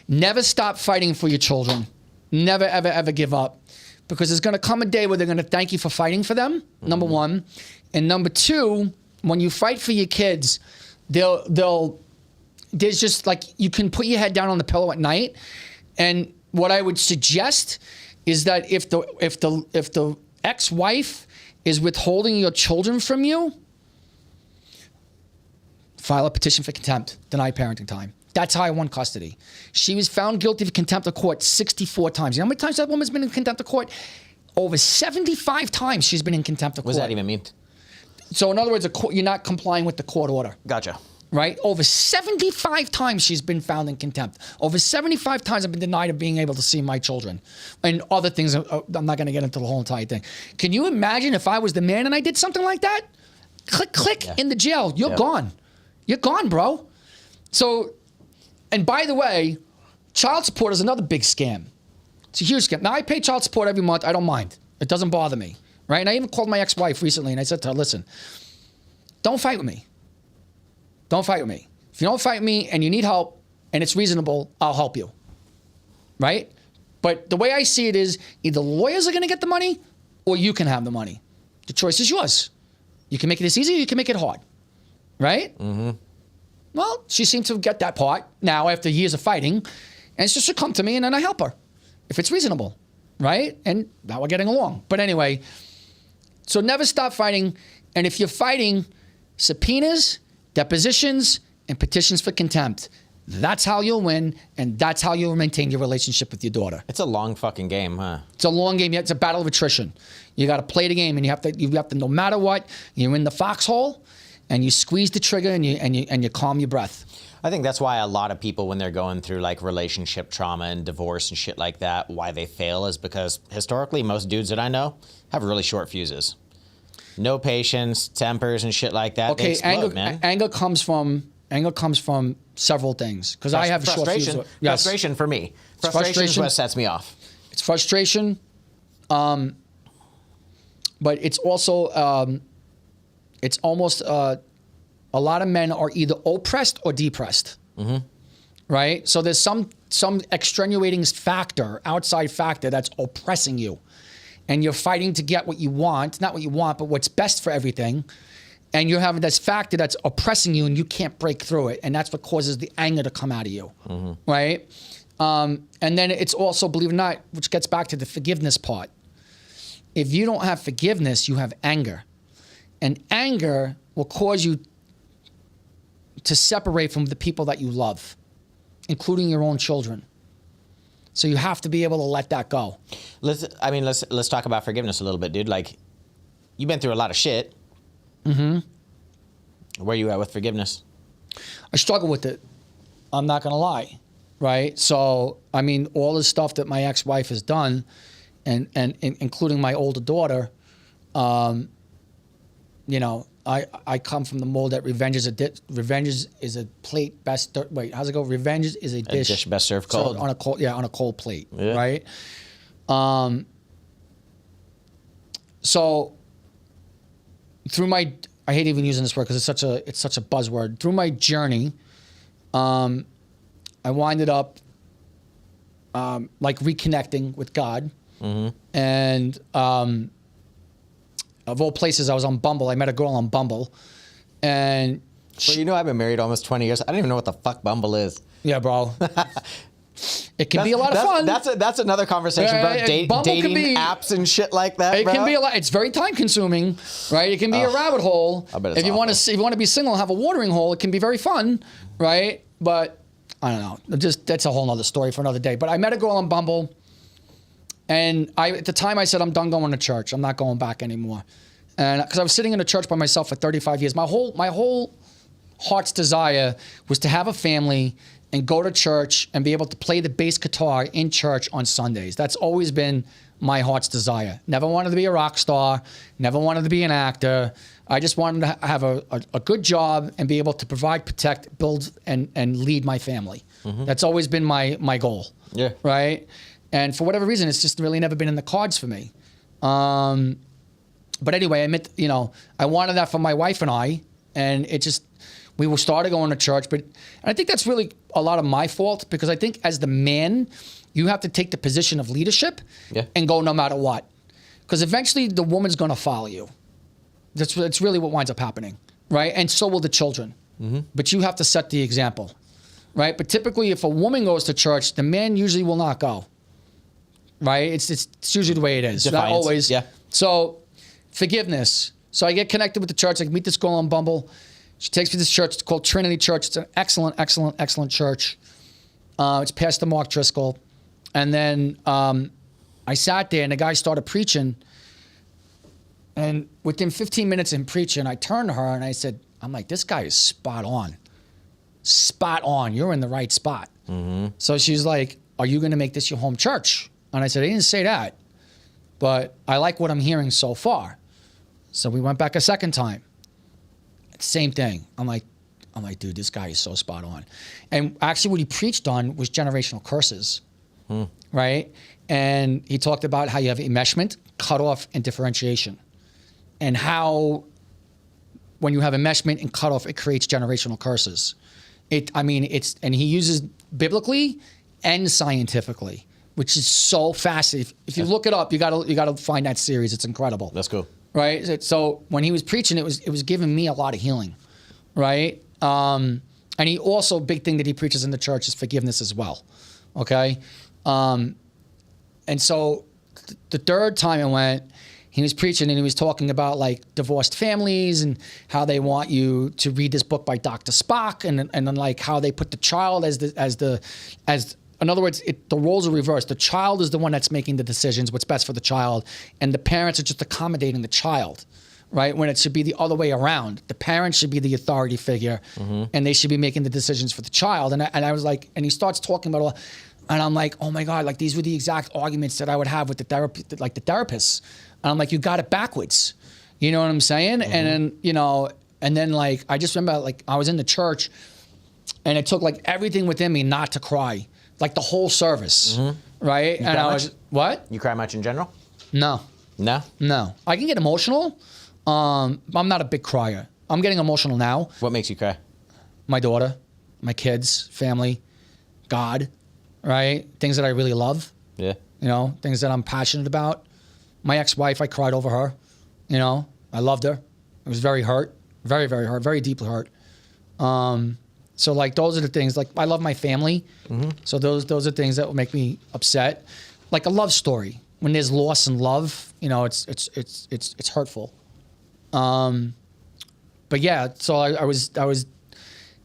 Speaker 2: never stop fighting for your children. Never, ever, ever give up. Because there's gonna come a day where they're gonna thank you for fighting for them, number one. And number two, when you fight for your kids, there's just you can put your head down on the pillow at night. And what I would suggest is that if the ex-wife is withholding your children from you, file a petition for contempt, deny parenting time. That's how I won custody. She was found guilty of contempt of court 64 times. You know how many times that woman's been in contempt of court? Over 75 times she's been in contempt of court.
Speaker 1: What does that even mean?
Speaker 2: So in other words, you're not complying with the court order. Gotcha. Right? Over 75 times she's been found in contempt. Over 75 times I've been denied of being able to see my children. And other things, I'm not going to get into the whole entire thing. Can you imagine if I was the man and I did something like that? Click, in the jail. You're gone. You're gone, bro. So, and by the way, child support is another big scam. It's a huge scam. Now, I pay child support every month. I don't mind. It doesn't bother me, right? And I even called my ex-wife recently, and I said to her, listen, don't fight with me. Don't fight with me. If you don't fight with me and you need help and it's reasonable, I'll help you, right? But the way I see it is either lawyers are going to get the money or you can have the money. The choice is yours. You can make it as easy or you can make it hard, right? Mm-hmm. Well, she seemed to get that part now after years of fighting. And so she'll come to me and then I help her if it's reasonable, right? And now we're getting along. But anyway, so never stop fighting. And if you're fighting, subpoenas, depositions, and petitions for contempt. That's how you'll win, and that's how you'll maintain your relationship with your daughter.
Speaker 1: It's a long fucking game, huh?
Speaker 2: It's a long game. It's a battle of attrition. You got to play the game, and you have to. No matter what, you're in the foxhole, and you squeeze the trigger, and you calm your breath.
Speaker 1: I think that's why a lot of people, when they're going through like relationship trauma and divorce and shit like that, why they fail is because historically, most dudes that I know have really short fuses. No patience, tempers, and shit like that.
Speaker 2: Okay,
Speaker 1: they explode, man.
Speaker 2: Anger comes from several things because I have a short fuse. Yes.
Speaker 1: Frustration for me. Frustration is what sets me off.
Speaker 2: It's frustration, but it's also it's almost a lot of men are either oppressed or depressed, right? So there's some extenuating factor, outside factor that's oppressing you, and you're fighting to get what you want, not what you want, but what's best for everything. And you're having this factor that's oppressing you and you can't break through it. And that's what causes the anger to come out of you, right? And then it's also, believe it or not, which gets back to the forgiveness part. If you don't have forgiveness, you have anger. And anger will cause you to separate from the people that you love, including your own children. So you have to be able to let that go.
Speaker 1: Let's talk about forgiveness a little bit, dude. Like, you've been through a lot of shit. Where you at with forgiveness?
Speaker 2: I struggle with it. I'm not going to lie, right? So, I mean, all the stuff that my ex-wife has done, and including my older daughter, you know, I come from the mold that revenge is a plate best. Wait, how's it go? Revenge is a dish
Speaker 1: best served cold.
Speaker 2: On a cold plate,
Speaker 1: yeah.
Speaker 2: Right? So through my, I hate even using this word because it's such a buzzword. Through my journey, I winded up like reconnecting with God, and of all places, I was on Bumble. I met a girl on Bumble, and
Speaker 1: well, you know, I've been married almost 20 years. I don't even know what the fuck Bumble is.
Speaker 2: Yeah, bro. It can be a lot of fun.
Speaker 1: That's another conversation, bro. Dating apps and shit like that.
Speaker 2: It can be a lot. It's very time consuming, right? It can be a rabbit hole.
Speaker 1: I bet it's
Speaker 2: if you want to be single and have a watering hole, it can be very fun, right? But I don't know. That's a whole nother story for another day. But I met a girl on Bumble, and at the time I said, I'm done going to church. I'm not going back anymore, and because I was sitting in a church by myself for 35 years, my whole heart's desire was to have a family and go to church and be able to play the bass guitar in church on Sundays. That's always been my heart's desire. Never wanted to be a rock star, never wanted to be an actor. I just wanted to have a good job and be able to provide, protect, build, and lead my family. That's always been my goal.
Speaker 1: Yeah. Right?
Speaker 2: And for whatever reason, it's just really never been in the cards for me. But anyway, I wanted that for my wife and I, and it just, we started going to church, and I think that's really a lot of my fault because I think as the man, you have to take the position of leadership and go no matter what. Because eventually the woman's going to follow you. That's really what winds up happening, right? And so will the children. But you have to set the example, right? But typically if a woman goes to church, the man usually will not go, right? It's usually the way it is.
Speaker 1: Defiance.
Speaker 2: Not always.
Speaker 1: Yeah.
Speaker 2: So forgiveness. So I get connected with the church. I meet this girl on Bumble. She takes me to this church. It's called Trinity Church. It's an excellent, excellent, excellent church. It's Pastor Mark Driscoll. And then I sat there and the guy started preaching. And within 15 minutes in preaching, I turned to her and I said, I'm like, this guy is spot on. Spot on. You're in the right spot. So she's like, are you going to make this your home church? And I said, I didn't say that, but I like what I'm hearing so far. So we went back a second time. Same thing. I'm like, dude, this guy is so spot on. And actually what he preached on was generational curses, right? And he talked about how you have enmeshment, cutoff, and differentiation. And how when you have enmeshment and cutoff, it creates generational curses. And he uses biblically and scientifically, which is so fascinating. If you look it up, you gotta find that series. It's incredible.
Speaker 1: That's cool.
Speaker 2: Right. So when he was preaching, it was giving me a lot of healing, right? And he also, big thing that he preaches in the church is forgiveness as well. Okay? And so the third time I went, he was preaching and he was talking about like divorced families and how they want you to read this book by Dr. Spock and then like how they put the child as in other words, the roles are reversed. The child is the one that's making the decisions, what's best for the child, and the parents are just accommodating the child, right? When it should be the other way around. The parents should be the authority figure, and they should be making the decisions for the child. And I was like, and he starts talking about all, and I'm like, oh my God, like these were the exact arguments that I would have with the therapists. And I'm like, you got it backwards. You know what I'm saying? And then, and then like, I just remember like I was in the church and it took like everything within me not to cry. Like the whole service, right?
Speaker 1: You
Speaker 2: and
Speaker 1: cry
Speaker 2: I
Speaker 1: much?
Speaker 2: was, what?
Speaker 1: You cry much in general?
Speaker 2: No.
Speaker 1: No?
Speaker 2: No. I can get emotional. I'm not a big crier. I'm getting emotional now.
Speaker 1: What makes you cry?
Speaker 2: My daughter, my kids, family, God, right? Things that I really love.
Speaker 1: Yeah.
Speaker 2: Things that I'm passionate about. My ex-wife, I cried over her. I loved her. I was very hurt, very, very hurt, very deeply hurt. So like those are the things. Like I love my family, so those are things that will make me upset. Like a love story, when there's loss and love, it's hurtful. But yeah, so I was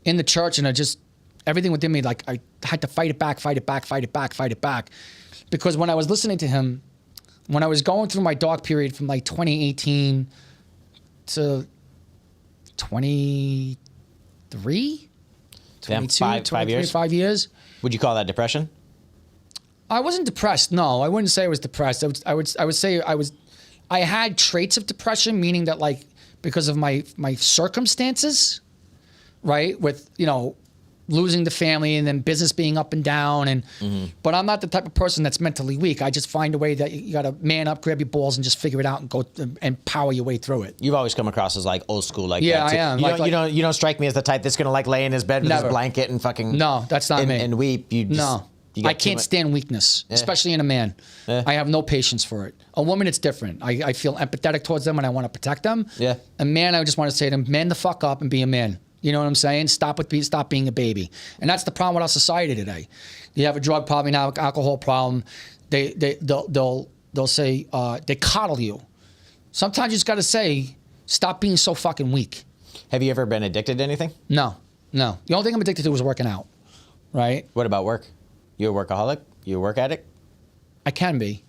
Speaker 2: in the church and I just everything within me, like I had to fight it back, because when I was listening to him, when I was going through my dark period from like 2018 to 23. 22,
Speaker 1: 5 years?
Speaker 2: 5 years.
Speaker 1: Would you call that depression?
Speaker 2: I wasn't depressed. No, I wouldn't say I was depressed. I would say I had traits of depression, meaning that like because of my circumstances, right? With, losing the family and then business being up and down but I'm not the type of person that's mentally weak. I just find a way that you got to man up, grab your balls and just figure it out and go and power your way through it.
Speaker 1: You've always come across as like old school like
Speaker 2: yeah,
Speaker 1: that.
Speaker 2: I am.
Speaker 1: You don't strike me as the type that's going to like lay in his bed with
Speaker 2: Never.
Speaker 1: his blanket and fucking
Speaker 2: No, that's not me.
Speaker 1: And weep. You just,
Speaker 2: No.
Speaker 1: you got
Speaker 2: I can't stand weakness, especially in a man. I have no patience for it. A woman, it's different. I feel empathetic towards them and I want to protect them.
Speaker 1: Yeah.
Speaker 2: A man, I just want to say to them, man the fuck up and be a man. You know what I'm saying? Stop being a baby. And that's the problem with our society today. You have a drug problem, now alcohol problem. They'll say they coddle you. Sometimes you just got to say, stop being so fucking weak.
Speaker 1: Have you ever been addicted to anything?
Speaker 2: No. The only thing I'm addicted to is working out. Right?
Speaker 1: What about work? You a workaholic? You a work addict?
Speaker 2: I can be.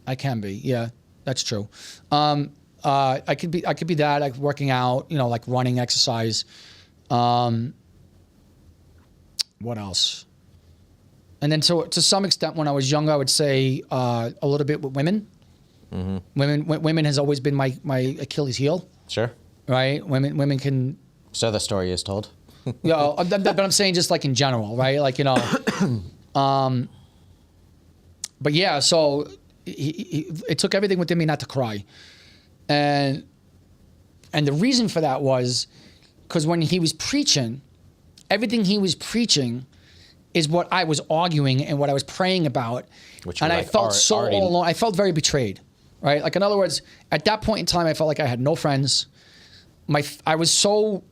Speaker 2: Yeah, that's true. I could be that, like working out, like running, exercise. What else? And then to some extent, when I was younger, I would say a little bit with women. Women has always been my Achilles heel.
Speaker 1: Sure.
Speaker 2: Right? Women can.
Speaker 1: So the story is told.
Speaker 2: But I'm saying just like in general, right? Like but yeah, so it took everything within me not to cry, and the reason for that was because when he was preaching, everything he was preaching is what I was arguing and what I was praying about, and I felt all alone. I felt very betrayed, right? Like in other words, at that point in time, I felt like I had no friends. I was so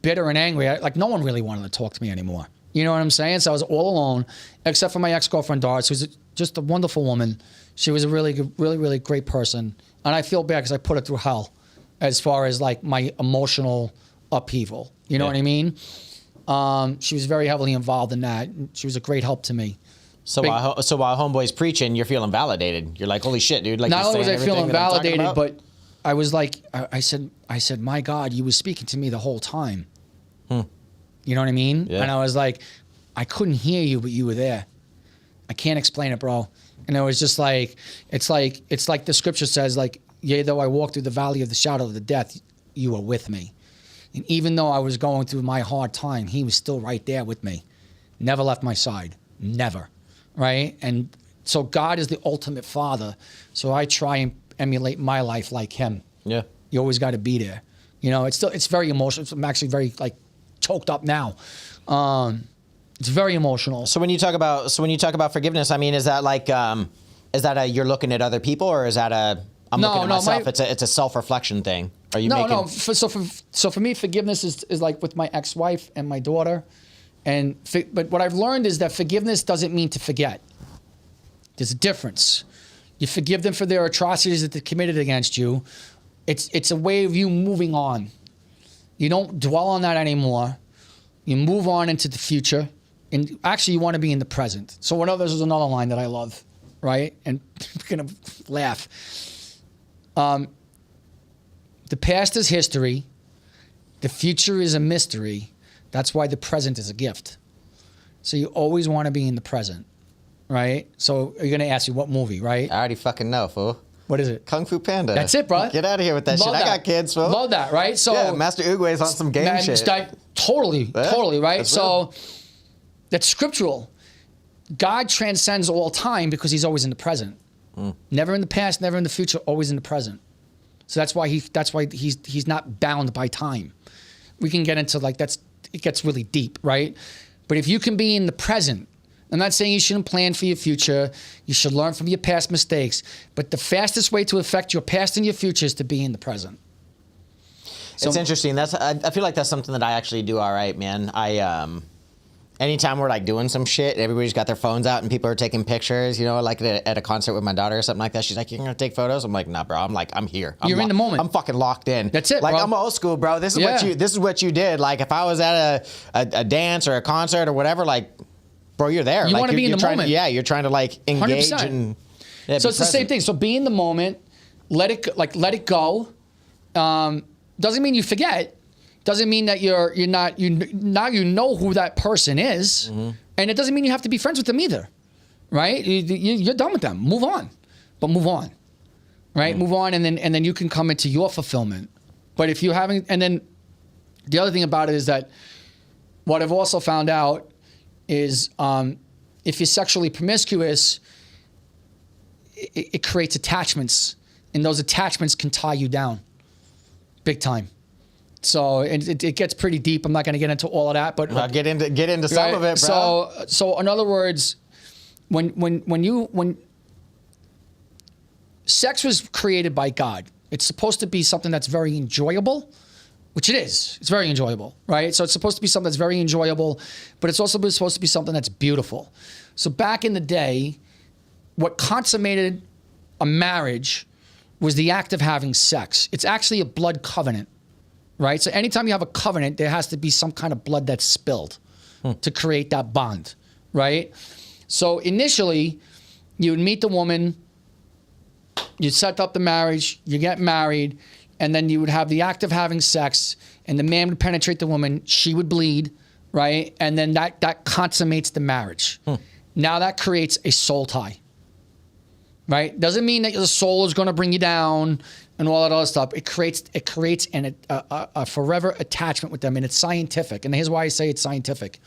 Speaker 2: bitter and angry. Like no one really wanted to talk to me anymore. You know what I'm saying? So I was all alone, except for my ex-girlfriend Doris, who's just a wonderful woman. She was a really good, really, really great person. And I feel bad because I put her through hell as far as like my emotional upheaval. You know what I mean? She was very heavily involved in that. She was a great help to me.
Speaker 1: So while homeboy's preaching, you're feeling validated. You're like, holy shit, dude. Like,
Speaker 2: not only was I feeling validated, but I was like, I said, my God, you were speaking to me the whole time. You know what I mean?
Speaker 1: Yeah.
Speaker 2: And I was like, I couldn't hear you, but you were there. I can't explain it, bro. And it was just like, it's like the scripture says, like, yea, though I walk through the valley of the shadow of the death, you are with me. And even though I was going through my hard time, he was still right there with me. Never left my side. Never. Right? And so God is the ultimate father. So I try and emulate my life like him. Yeah. You always got to be there. It's very emotional. I'm actually very like choked up now. It's very emotional.
Speaker 1: So when you talk about forgiveness, I mean, is that like you're looking at other people, or is that I'm looking at myself? It's a self-reflection thing. Are you
Speaker 2: No,
Speaker 1: making...
Speaker 2: no. So for me, forgiveness is like with my ex-wife and my daughter, but what I've learned is that forgiveness doesn't mean to forget. There's a difference. You forgive them for their atrocities that they committed against you. It's a way of you moving on. You don't dwell on that anymore. You move on into the future. And actually, you want to be in the present. So this is another line that I love, right? And you're going to laugh. The past is history. The future is a mystery. That's why the present is a gift. So you always want to be in the present, right? So you're going to ask you, what movie, right?
Speaker 1: I already fucking know, fool.
Speaker 2: What is it?
Speaker 1: Kung Fu Panda.
Speaker 2: That's it, bro.
Speaker 1: Get out of here with that
Speaker 2: Love
Speaker 1: shit.
Speaker 2: that.
Speaker 1: I got kids, fool.
Speaker 2: Love that, right? So
Speaker 1: yeah, Master Oogway's on some game shit.
Speaker 2: Totally, right?
Speaker 1: That's
Speaker 2: So
Speaker 1: real.
Speaker 2: that's scriptural. God transcends all time because he's always in the present. Never in the past, never in the future, always in the present. So that's why he's not bound by time. We can get into it gets really deep, right? But if you can be in the present, I'm not saying you shouldn't plan for your future. You should learn from your past mistakes. But the fastest way to affect your past and your future is to be in the present.
Speaker 1: It's interesting. I feel like that's something that I actually do all right, man. Anytime we're like doing some shit, everybody's got their phones out and people are taking pictures, like at a concert with my daughter or something like that. She's like, "You're going to take photos?" I'm like, "Nah, bro." I'm here.
Speaker 2: You're in the moment.
Speaker 1: I'm fucking locked in.
Speaker 2: That's it,
Speaker 1: Like,
Speaker 2: bro.
Speaker 1: I'm old school, bro. This is what you did. Like, if I was at a dance or a concert or whatever, like, bro, you're there.
Speaker 2: You
Speaker 1: like,
Speaker 2: want to be in the moment.
Speaker 1: Yeah, you're trying to like engage
Speaker 2: 100%.
Speaker 1: and
Speaker 2: So it's the same thing. So be in the moment, let it go. Doesn't mean you forget. Doesn't mean that now you know who that person is, and it doesn't mean you have to be friends with them either, right? You're done with them. Move on, but move on, right? Move on, and then you can come into your fulfillment. But if you haven't, and then the other thing about it is that what I've also found out is if you're sexually promiscuous, it creates attachments, and those attachments can tie you down, big time. So it gets pretty deep. I'm not going to get into all of that, but
Speaker 1: I'll get into some of it,
Speaker 2: bro. So in other words, when sex was created by God, it's supposed to be something that's very enjoyable, which it is. It's very enjoyable, right? So it's supposed to be something that's very enjoyable, but it's also supposed to be something that's beautiful. So back in the day, what consummated a marriage was the act of having sex. It's actually a blood covenant. Right? So anytime you have a covenant, there has to be some kind of blood that's spilled to create that bond, right? So initially, you would meet the woman, you'd set up the marriage, you get married, and then you would have the act of having sex, and the man would penetrate the woman, she would bleed, right? And then that consummates the marriage. Now that creates a soul tie, right? Doesn't mean that the soul is going to bring you down and all that other stuff. It creates a forever attachment with them, and it's scientific. And here's why I say it's scientific.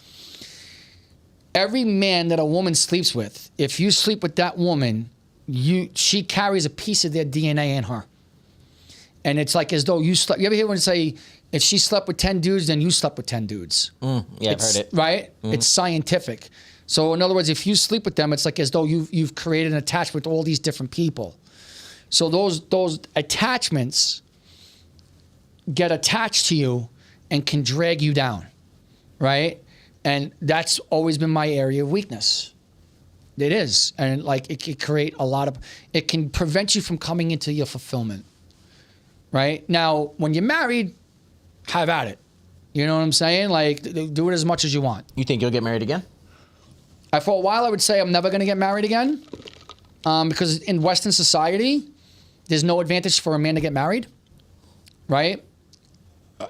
Speaker 2: Every man that a woman sleeps with, if you sleep with that woman, she carries a piece of their DNA in her. And it's like as though you slept. You ever hear one say, if she slept with 10 dudes, then you slept with 10 dudes?
Speaker 1: Yeah, I've heard it.
Speaker 2: Right? It's scientific. So in other words, if you sleep with them, it's like as though you've created an attachment with all these different people. So those attachments get attached to you and can drag you down, right? And that's always been my area of weakness. It is. And like it can create it can prevent you from coming into your fulfillment, right? Now, when you're married, have at it. You know what I'm saying? Like, do it as much as you want.
Speaker 1: You think you'll get married again?
Speaker 2: For a while, I would say I'm never going to get married again because in Western society, there's no advantage for a man to get married, right?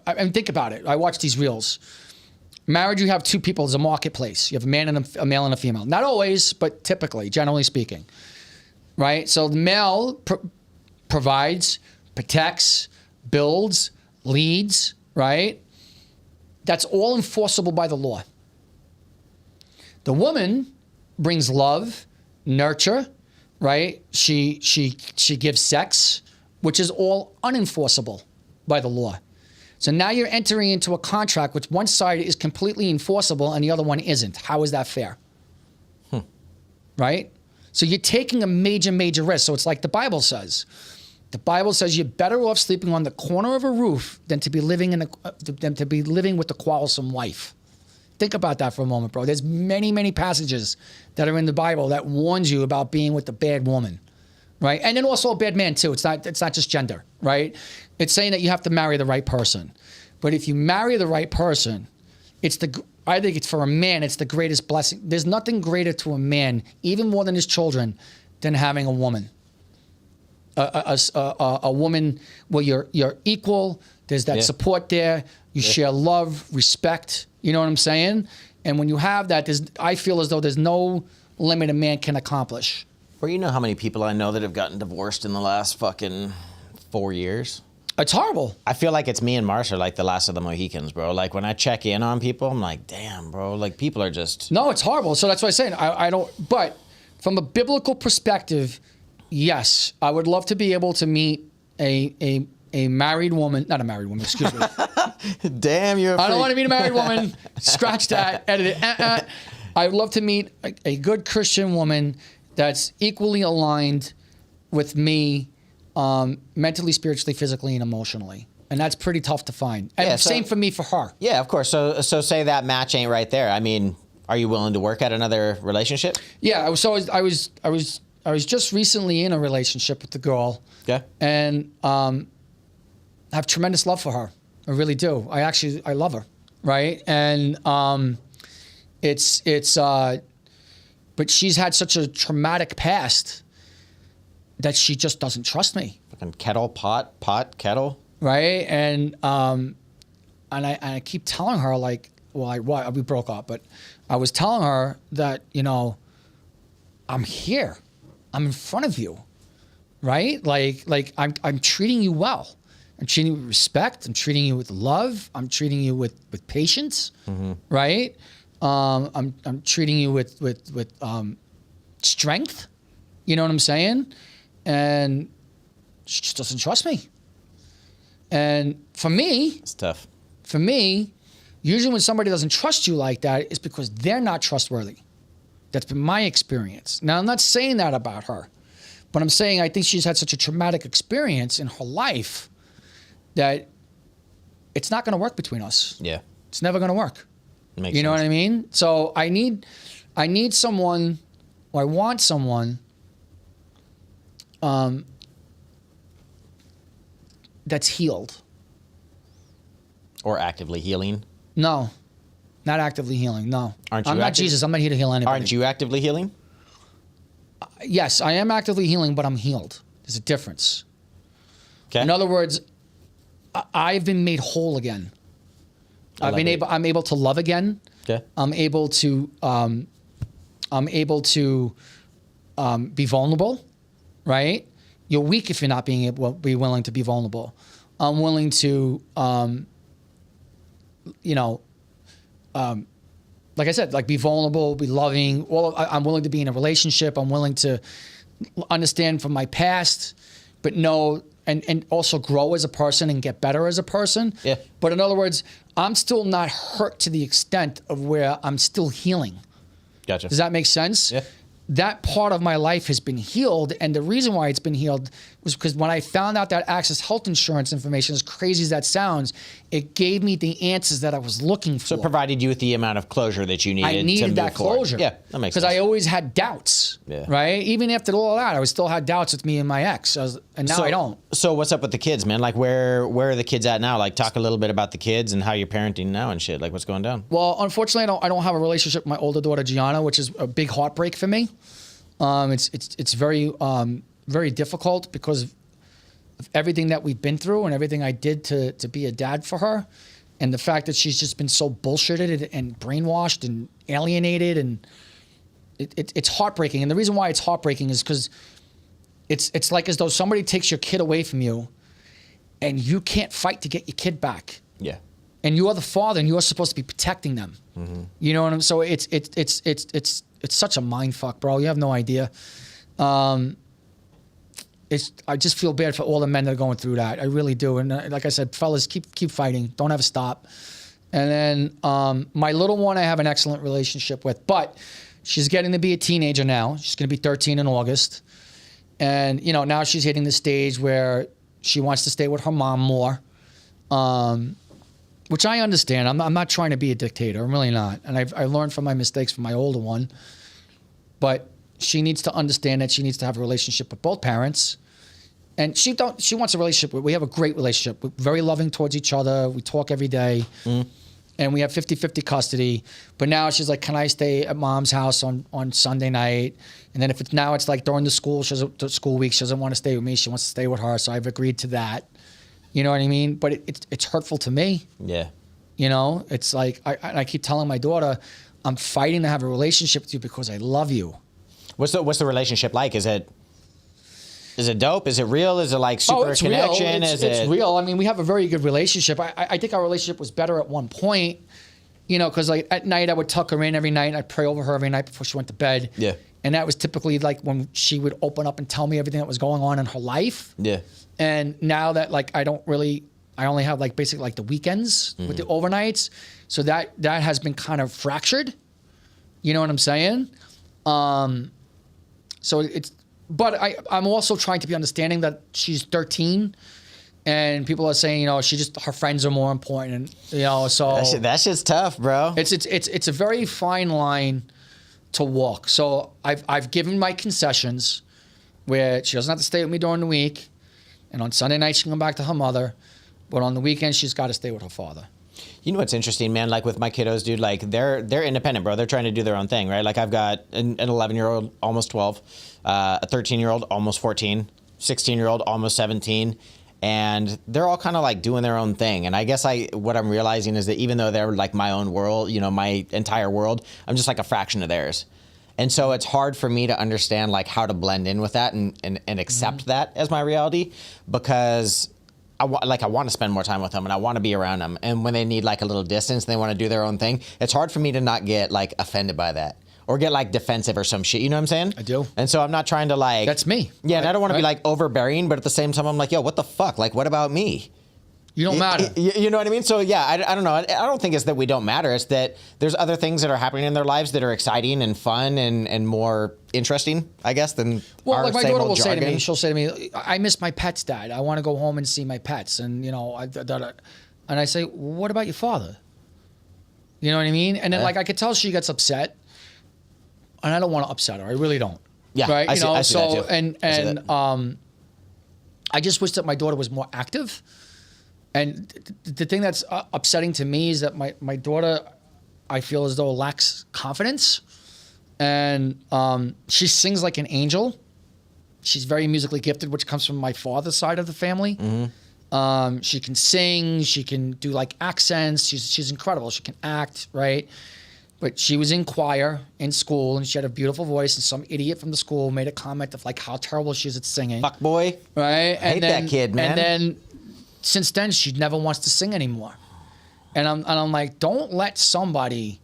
Speaker 2: I mean, think about it. I watch these reels. Marriage, you have two people. It's a marketplace. You have a man and a male and a female. Not always, but typically, generally speaking, right? So the male provides, protects, builds, leads, right? That's all enforceable by the law. The woman brings love, nurture, right? She gives sex, which is all unenforceable by the law. So now you're entering into a contract which one side is completely enforceable and the other one isn't. How is that fair? Right? So you're taking a major, major risk. So it's like the Bible says, The Bible says you're better off sleeping on the corner of a roof than to be living with a quarrelsome wife. Think about that for a moment, bro. There's many, many passages that are in the Bible that warns you about being with a bad woman, right? And then also a bad man too. It's not just gender, right? It's saying that you have to marry the right person. But if you marry the right person, I think it's for a man, it's the greatest blessing. There's nothing greater to a man, even more than his children, than having a woman. A woman where you're equal. There's that support there. You share love, respect. You know what I'm saying? And when you have that, I feel as though there's no limit a man can accomplish.
Speaker 1: Well, you know how many people I know that have gotten divorced in the last fucking 4 years?
Speaker 2: It's horrible.
Speaker 1: I feel like it's me and Marsha, like the last of the Mohicans, bro. Like when I check in on people, I'm like, damn, bro. Like people are just...
Speaker 2: No, it's horrible. So that's what I'm saying. I don't... But from a biblical perspective, yes, I would love to be able to meet a married woman, not a married woman, excuse me.
Speaker 1: Damn, you're a freak.
Speaker 2: I don't want to meet a married woman. Scratch that, edit it. I would love to meet a good Christian woman that's equally aligned with me mentally, spiritually, physically, and emotionally. And that's pretty tough to find. And same for me for her.
Speaker 1: Yeah, of course. So say that match ain't right there. I mean, are you willing to work at another relationship?
Speaker 2: Yeah, so I was just recently in a relationship with the girl.
Speaker 1: Okay.
Speaker 2: And I have tremendous love for her. I really do. I love her, right? And but she's had such a traumatic past that she just doesn't trust me.
Speaker 1: Fucking pot, kettle.
Speaker 2: Right? And I keep telling her like, we broke up, but I was telling her that, I'm here. I'm in front of you. Right? Like I'm treating you well. I'm treating you with respect. I'm treating you with love. I'm treating you with patience, right? I'm treating you with strength. You know what I'm saying? And she just doesn't trust me. And for me,
Speaker 1: it's tough.
Speaker 2: For me, usually when somebody doesn't trust you like that, it's because they're not trustworthy. That's been my experience. Now, I'm not saying that about her, but I'm saying I think she's had such a traumatic experience in her life that it's not going to work between us.
Speaker 1: Yeah.
Speaker 2: It's never going to work.
Speaker 1: Makes
Speaker 2: you know
Speaker 1: sense.
Speaker 2: what I mean? So I need someone, or I want someone that's healed.
Speaker 1: Or actively healing.
Speaker 2: No, not actively healing. No.
Speaker 1: Aren't you
Speaker 2: I'm not Jesus. I'm not here to heal anybody.
Speaker 1: Aren't you actively healing?
Speaker 2: Yes, I am actively healing, but I'm healed. There's a difference.
Speaker 1: Okay.
Speaker 2: In other words, I've been made whole again. I'm able to love again.
Speaker 1: Okay.
Speaker 2: I'm able to be vulnerable, right? You're weak if you're not be willing to be vulnerable. I'm willing to, like I said, like be vulnerable, be loving. Well, I'm willing to be in a relationship. I'm willing to understand from my past, but know and also grow as a person and get better as a person.
Speaker 1: Yeah.
Speaker 2: But in other words, I'm still not hurt to the extent of where I'm still healing.
Speaker 1: Gotcha.
Speaker 2: Does that make sense?
Speaker 1: Yeah.
Speaker 2: That part of my life has been healed, and the reason why it's been healed was because when I found out that Access Health Insurance information, as crazy as that sounds, it gave me the answers that I was looking for.
Speaker 1: So it provided you with the amount of closure that you needed.
Speaker 2: I needed
Speaker 1: to move
Speaker 2: that
Speaker 1: forward.
Speaker 2: closure.
Speaker 1: Yeah, that makes sense.
Speaker 2: Because I always had doubts, right? Even after all that, I still had doubts with me and my ex, and now I don't.
Speaker 1: So what's up with the kids, man? Like where are the kids at now? Like talk a little bit about the kids and how you're parenting now and shit. Like what's going down?
Speaker 2: Well, unfortunately, I don't have a relationship with my older daughter Gianna, which is a big heartbreak for me. It's very very difficult because of everything that we've been through and everything I did to be a dad for her, and the fact that she's just been so bullshitted and brainwashed and alienated, and it's heartbreaking. And the reason why it's heartbreaking is because it's like as though somebody takes your kid away from you, and you can't fight to get your kid back.
Speaker 1: Yeah. And
Speaker 2: you are the father, and you are supposed to be protecting them. Mm-hmm. You know what I'm saying? So it's such a mind fuck, bro. You have no idea. I just feel bad for all the men that are going through that. I really do. And like I said, fellas, keep fighting. Don't ever stop. And then my little one, I have an excellent relationship with, but she's getting to be a teenager now. She's going to be 13 in August. And, you know, now she's hitting the stage where she wants to stay with her mom more, which I understand. I'm not trying to be a dictator. I'm really not. And I learned from my mistakes from my older one. But she needs to understand that she needs to have a relationship with both parents. And she wants a relationship. We have a great relationship. We're very loving towards each other. We talk every day. And we have 50-50 custody. But now she's like, can I stay at mom's house on Sunday night? And then if it's now it's like during the school week, she doesn't want to stay with me. She wants to stay with her. So I've agreed to that. You know what I mean? But it's hurtful to me.
Speaker 1: Yeah.
Speaker 2: You know, it's like, I keep telling my daughter, I'm fighting to have a relationship with you because I love you.
Speaker 1: What's the relationship like? Is it dope? Is it real? Is it like super connection?
Speaker 2: Real. It's real. I mean, we have a very good relationship. I think our relationship was better at one point, you know, because like at night I would tuck her in every night. I'd pray over her every night before she went to bed.
Speaker 1: Yeah.
Speaker 2: And that was typically like when she would open up and tell me everything that was going on in her life.
Speaker 1: Yeah.
Speaker 2: And now that like I only have like basically like the weekends with the overnights. So that has been kind of fractured. You know what I'm saying? But I'm also trying to be understanding that she's 13 and people are saying, you know, her friends are more important. And, you know, so.
Speaker 1: That shit's tough, bro.
Speaker 2: It's a very fine line to walk. So I've given my concessions where she doesn't have to stay with me during the week. And on Sunday night, she can come back to her mother. But on the weekend, she's got to stay with her father.
Speaker 1: You know what's interesting, man? Like with my kiddos, dude, like they're independent, bro. They're trying to do their own thing, right? Like I've got an 11-year-old, almost 12, a 13-year-old, almost 14, 16-year-old, almost 17. And they're all kind of like doing their own thing. And I guess what I'm realizing is that even though they're like my own world, you know, my entire world, I'm just like a fraction of theirs. And so it's hard for me to understand like how to blend in with that and accept that as my reality, because I want to spend more time with them and I want to be around them. And when they need like a little distance, they want to do their own thing. It's hard for me to not get like offended by that or get like defensive or some shit. You know what I'm saying?
Speaker 2: I do.
Speaker 1: And so I'm not trying to like.
Speaker 2: That's me.
Speaker 1: Yeah, and I don't want to be like overbearing, but at the same time, I'm like, yo, what the fuck? Like, what about me?
Speaker 2: You don't matter.
Speaker 1: You know what I mean? So yeah, I don't know. I don't think it's that we don't matter. It's that there's other things that are happening in their lives that are exciting and fun and more interesting, I guess, than our
Speaker 2: like my
Speaker 1: same
Speaker 2: daughter
Speaker 1: old
Speaker 2: will say to
Speaker 1: jargon.
Speaker 2: me, she'll say to me, I miss my pets, Dad. I want to go home and see my pets. And, you know, and I say, what about your father? You know what I mean? And then like I could tell she gets upset. And I don't want to upset her. I really don't.
Speaker 1: Yeah,
Speaker 2: right?
Speaker 1: I see that too.
Speaker 2: And I just wish that my daughter was more active. And the thing that's upsetting to me is that my daughter, I feel as though lacks confidence. And she sings like an angel. She's very musically gifted, which comes from my father's side of the family. Mm-hmm. She can sing. She can do like accents. She's incredible. She can act, right? But she was in choir in school, and she had a beautiful voice, and some idiot from the school made a comment of like how terrible she is at singing.
Speaker 1: Fuck boy.
Speaker 2: Right?
Speaker 1: I hate that kid, man.
Speaker 2: And then since then, she never wants to sing anymore. And I'm like, don't let somebody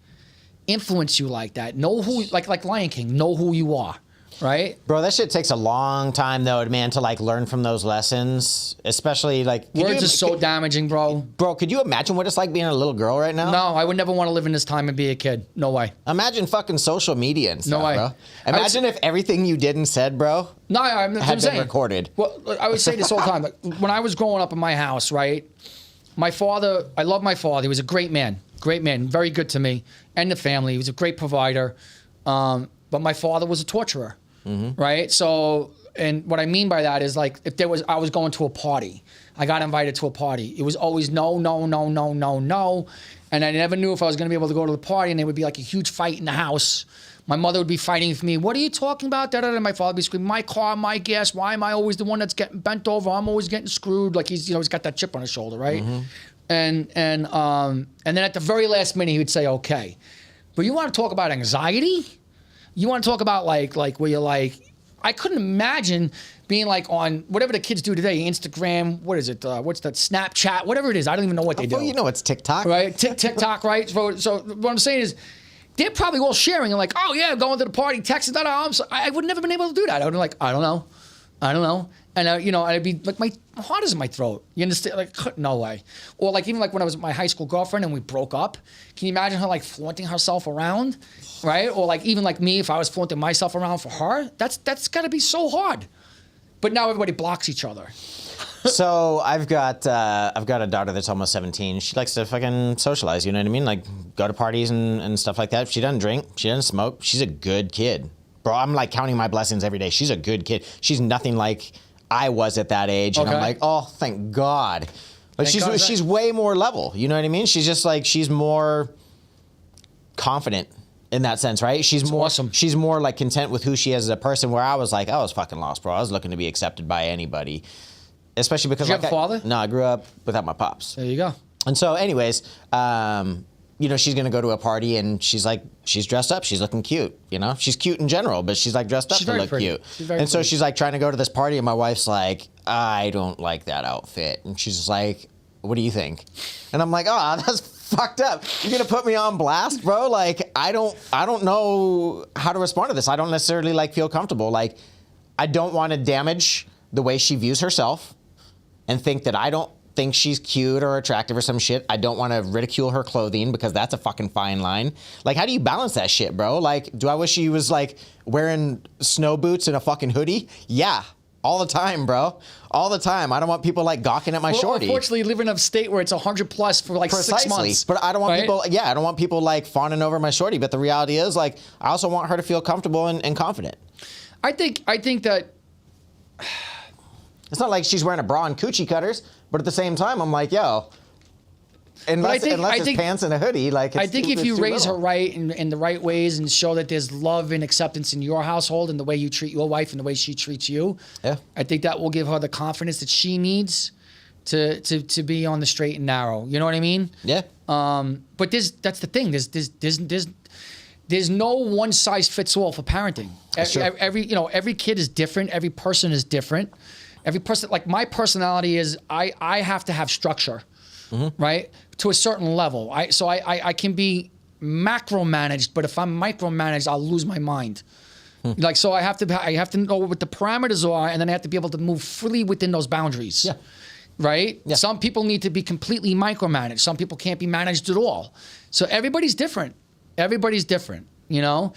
Speaker 2: influence you like that. Know who, like Lion King, know who you are, right?
Speaker 1: Bro, that shit takes a long time though, man, to like learn from those lessons, especially like
Speaker 2: words are so damaging, bro.
Speaker 1: Bro, could you imagine what it's like being a little girl right now?
Speaker 2: No, I would never want to live in this time and be a kid. No way.
Speaker 1: Imagine fucking social media and stuff,
Speaker 2: no way.
Speaker 1: Bro. Imagine if everything you did and said, bro,
Speaker 2: I'm saying
Speaker 1: recorded.
Speaker 2: Well, I would say this all the time. Like, when I was growing up in my house, right? My father, I love my father. He was a great man, very good to me and the family. He was a great provider. But my father was a torturer, right? So, and what I mean by that is like, if I was going to a party, I got invited to a party. It was always no. And I never knew if I was going to be able to go to the party, and there would be like a huge fight in the house. My mother would be fighting for me. What are you talking about? And my father would be screaming, my car, my gas. Why am I always the one that's getting bent over? I'm always getting screwed. Like he's got that chip on his shoulder, right? Mm-hmm. And then at the very last minute, he would say, okay. But you want to talk about anxiety? You want to talk about like where you're like, I couldn't imagine being like on whatever the kids do today, Instagram, what is it? What's that? Snapchat, whatever it is. I don't even know what they do.
Speaker 1: Well, you know it's TikTok.
Speaker 2: Right? TikTok, right? So what I'm saying is, they're probably all sharing and like, oh yeah, going to the party, texting that. I would never been able to do that. I would be like, I don't know. And I'd be like, my heart is in my throat. You understand? Like, no way. Or like even like when I was with my high school girlfriend and we broke up. Can you imagine her like flaunting herself around, right? Or like even like me, if I was flaunting myself around for her, that's got to be so hard. But now everybody blocks each other.
Speaker 1: So I've got a daughter that's almost 17. She likes to fucking socialize, you know what I mean? Like go to parties and stuff like that. She doesn't drink. She doesn't smoke. She's a good kid. Bro, I'm like counting my blessings every day. She's a good kid. She's nothing like I was at that age. And I'm like, oh, thank God. Like she's way more level. You know what I mean? She's just like, she's more confident in that sense, right? She's more awesome. She's more like content with who she is as a person, where I was like, I was fucking lost, bro. I was looking to be accepted by anybody. Especially because
Speaker 2: Did you have a father?
Speaker 1: No, I grew up without my pops.
Speaker 2: There you go.
Speaker 1: And so anyways, you know, she's going to go to a party and she's dressed up. She's looking cute, you know? She's cute in general, but she's like dressed up to look cute. And so she's like trying to go to this party and my wife's like, I don't like that outfit. And she's just like, what do you think? And I'm like, oh, that's fucked up. You're going to put me on blast, bro? Like, I don't know how to respond to this. I don't necessarily like feel comfortable. Like, I don't want to damage the way she views herself and think that I don't think she's cute or attractive or some shit. I don't want to ridicule her clothing because that's a fucking fine line. Like, how do you balance that shit, bro? Like, do I wish she was like wearing snow boots and a fucking hoodie? Yeah, all the time, bro. All the time. I don't want people like gawking at my shorty.
Speaker 2: Unfortunately, living in a state where it's 100 plus for like 6 months.
Speaker 1: But I don't want people, I don't want people like fawning over my shorty. But the reality is, like, I also want her to feel comfortable and confident.
Speaker 2: I think that
Speaker 1: it's not like she's wearing a bra and coochie cutters, but at the same time, I'm like, yo, unless it's pants and a hoodie, like,
Speaker 2: I think if you raise her right in the right ways and show that there's love and acceptance in your household and the way you treat your wife and the way she treats you, I think that will give her the confidence that she needs to be on the straight and narrow. You know what I mean?
Speaker 1: Yeah.
Speaker 2: But that's the thing. There's no one size fits all for parenting. Every kid is different. Every person is different. Every person, like my personality is, I have to have structure, right? To a certain level. I can be macro managed, but if I'm micromanaged, I'll lose my mind. Like, so I have to know what the parameters are, and then I have to be able to move freely within those boundaries.
Speaker 1: Yeah.
Speaker 2: Right? Yeah. Some people need to be completely micromanaged. Some people can't be managed at all. So everybody's different. Everybody's different, you know?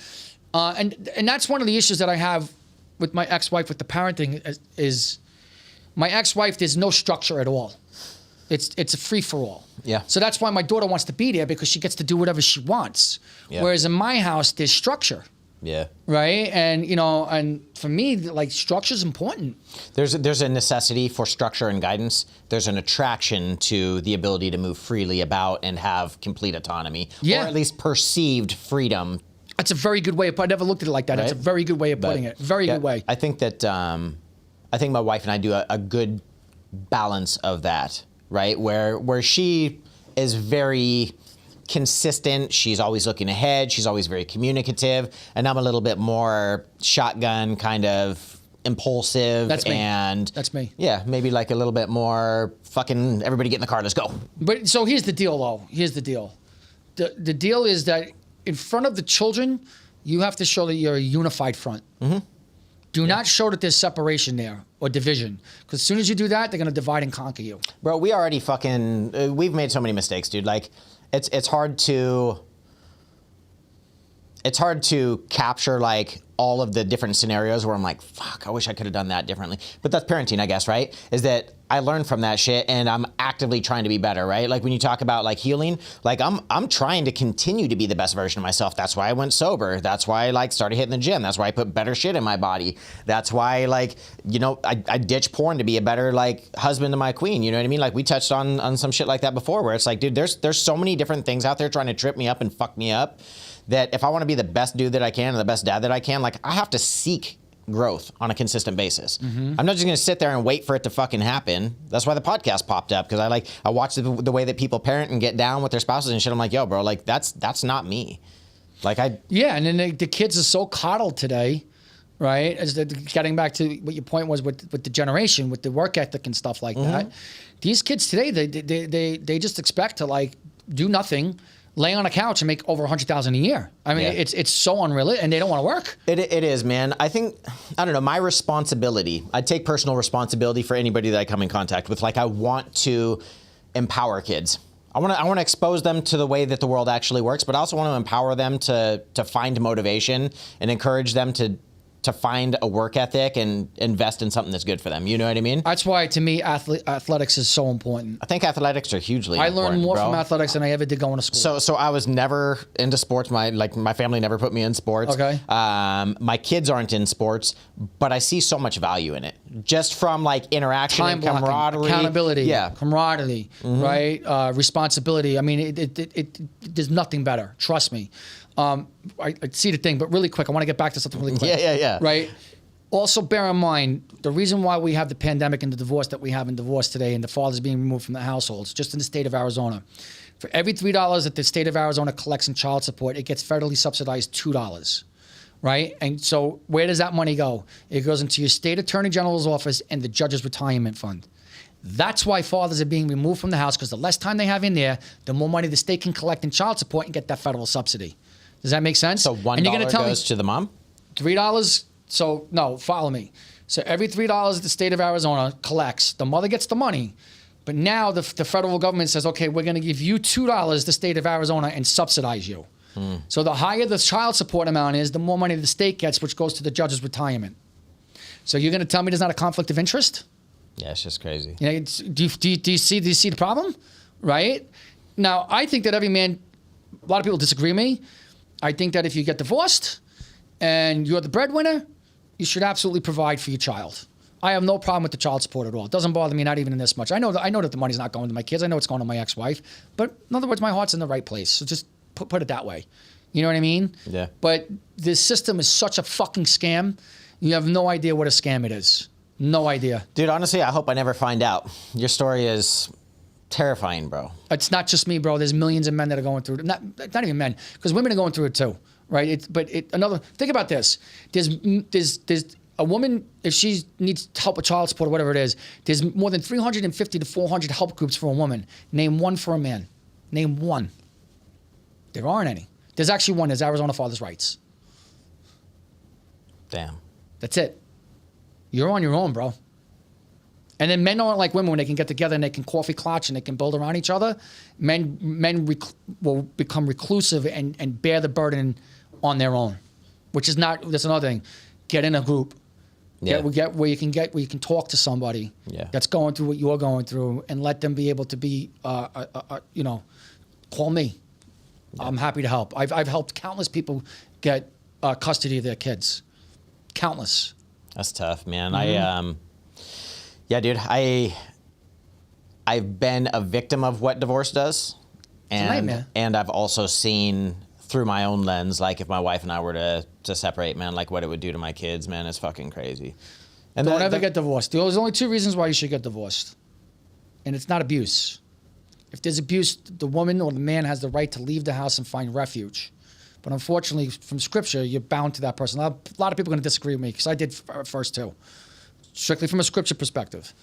Speaker 2: And that's one of the issues that I have with my ex-wife with the parenting is my ex-wife, there's no structure at all. It's a free-for-all.
Speaker 1: Yeah.
Speaker 2: So that's why my daughter wants to be there, because she gets to do whatever she wants. Yeah. Whereas in my house, there's structure.
Speaker 1: Yeah.
Speaker 2: Right? And, you know, and for me, like, structure's important.
Speaker 1: There's a necessity for structure and guidance. There's an attraction to the ability to move freely about and have complete autonomy. Yeah. Or at least perceived freedom.
Speaker 2: That's a very good way of putting it. I never looked at it like that. Right? It's a very good way of putting it. Very good way.
Speaker 1: I think that, I think my wife and I do a good balance of that, right? Where she is very consistent. She's always looking ahead. She's always very communicative. And I'm a little bit more shotgun, kind of impulsive.
Speaker 2: That's me.
Speaker 1: And
Speaker 2: that's me.
Speaker 1: Yeah, maybe like a little bit more fucking everybody get in the car, let's go.
Speaker 2: But so here's the deal, though. Here's the deal. The deal is that in front of the children, you have to show that you're a unified front. Do not show that there's separation there or division. Because as soon as you do that, they're going to divide and conquer you.
Speaker 1: Bro, we already fucking, we've made so many mistakes, dude. Like, it's hard to capture like all of the different scenarios where I'm like, fuck, I wish I could have done that differently. But that's parenting, I guess, right? Is that I learned from that shit and I'm actively trying to be better, right? Like when you talk about like healing, like I'm trying to continue to be the best version of myself. That's why I went sober. That's why I like started hitting the gym. That's why I put better shit in my body. That's why like, you know, I ditched porn to be a better like husband to my queen. You know what I mean? Like we touched on some shit like that before where it's like, dude, there's so many different things out there trying to trip me up and fuck me up that if I want to be the best dude that I can and the best dad that I can, like I have to seek growth on a consistent basis. I'm not just going to sit there and wait for it to fucking happen. That's why the podcast popped up, because I watch the way that people parent and get down with their spouses and shit. I'm like, yo, bro, like that's not me. Like
Speaker 2: yeah, and then the kids are so coddled today, right? As getting back to what your point was with the generation, with the work ethic and stuff like that. These kids today, they just expect to like do nothing, lay on a couch and make over $100,000 a year. I mean, it's so unrealistic, and they don't want to work. It
Speaker 1: is, man. I think, I don't know, my responsibility, I take personal responsibility for anybody that I come in contact with. Like, I want to empower kids. I want to expose them to the way that the world actually works, but I also want to empower them to find motivation and encourage them to to find a work ethic and invest in something that's good for them. You know what I mean?
Speaker 2: That's why, to me, athletics is so important.
Speaker 1: I think athletics are hugely
Speaker 2: I
Speaker 1: important,
Speaker 2: learned more
Speaker 1: bro.
Speaker 2: from athletics than I ever did going to school.
Speaker 1: So I was never into sports. My family never put me in sports.
Speaker 2: Okay.
Speaker 1: My kids aren't in sports, but I see so much value in it. Just from like interaction
Speaker 2: Time
Speaker 1: and
Speaker 2: blocking,
Speaker 1: camaraderie.
Speaker 2: accountability,
Speaker 1: Yeah.
Speaker 2: camaraderie, right? Responsibility. I mean, there's nothing better. Trust me. I see the thing, but really quick, I want to get back to something really quick.
Speaker 1: Yeah.
Speaker 2: Right? Also, bear in mind, the reason why we have the pandemic and the divorce that we have in divorce today and the fathers being removed from the households, just in the state of Arizona, for every $3 that the state of Arizona collects in child support, it gets federally subsidized $2. Right? And so where does that money go? It goes into your state attorney general's office and the judge's retirement fund. That's why fathers are being removed from the house, because the less time they have in there, the more money the state can collect in child support and get that federal subsidy. Does that make sense?
Speaker 1: So $1
Speaker 2: and you're gonna tell
Speaker 1: goes to the mom?
Speaker 2: $3. So no, follow me. So every $3 the state of Arizona collects, the mother gets the money. But now the federal government says, okay, we're going to give you $2, the state of Arizona, and subsidize you. So the higher the child support amount is, the more money the state gets, which goes to the judge's retirement. So you're going to tell me there's not a conflict of interest?
Speaker 1: Yeah, it's just crazy.
Speaker 2: You know, do you see the problem? Right? Now, I think that every man, a lot of people disagree with me. I think that if you get divorced and you're the breadwinner, you should absolutely provide for your child. I have no problem with the child support at all. It doesn't bother me, not even in this much. I know that the money's not going to my kids. I know it's going to my ex-wife. But in other words, my heart's in the right place. So just put it that way. You know what I mean?
Speaker 1: Yeah.
Speaker 2: But this system is such a fucking scam. You have no idea what a scam it is. No idea.
Speaker 1: Dude, honestly, I hope I never find out. Your story is terrifying, bro.
Speaker 2: It's not just me, bro. There's millions of men that are going through it. Not even men, because women are going through it too, right? Think about this. There's a woman, if she needs help with child support or whatever it is, there's more than 350 to 400 help groups for a woman. Name one for a man. Name one. There aren't any. There's actually one. There's Arizona Fathers' Rights.
Speaker 1: Damn.
Speaker 2: That's it. You're on your own, bro. And then men aren't like women when they can get together and they can coffee clutch and they can build around each other. Men will become reclusive and bear the burden on their own, which is not. That's another thing. Get in a group.
Speaker 1: Yeah.
Speaker 2: Get where you can talk to somebody that's going through what you're going through, and let them be able to be, call me. Yeah. I'm happy to help. I've helped countless people get custody of their kids. Countless.
Speaker 1: That's tough, man.
Speaker 2: Mm-hmm.
Speaker 1: Yeah, dude. I've been a victim of what divorce does, and I've also seen through my own lens, like if my wife and I were to separate, man, like what it would do to my kids, man. It's fucking crazy. And
Speaker 2: don't ever get divorced. There's only two reasons why you should get divorced, and it's not abuse. If there's abuse, the woman or the man has the right to leave the house and find refuge. But unfortunately, from Scripture, you're bound to that person. A lot of people are going to disagree with me, because I did first too. Strictly from a Scripture perspective.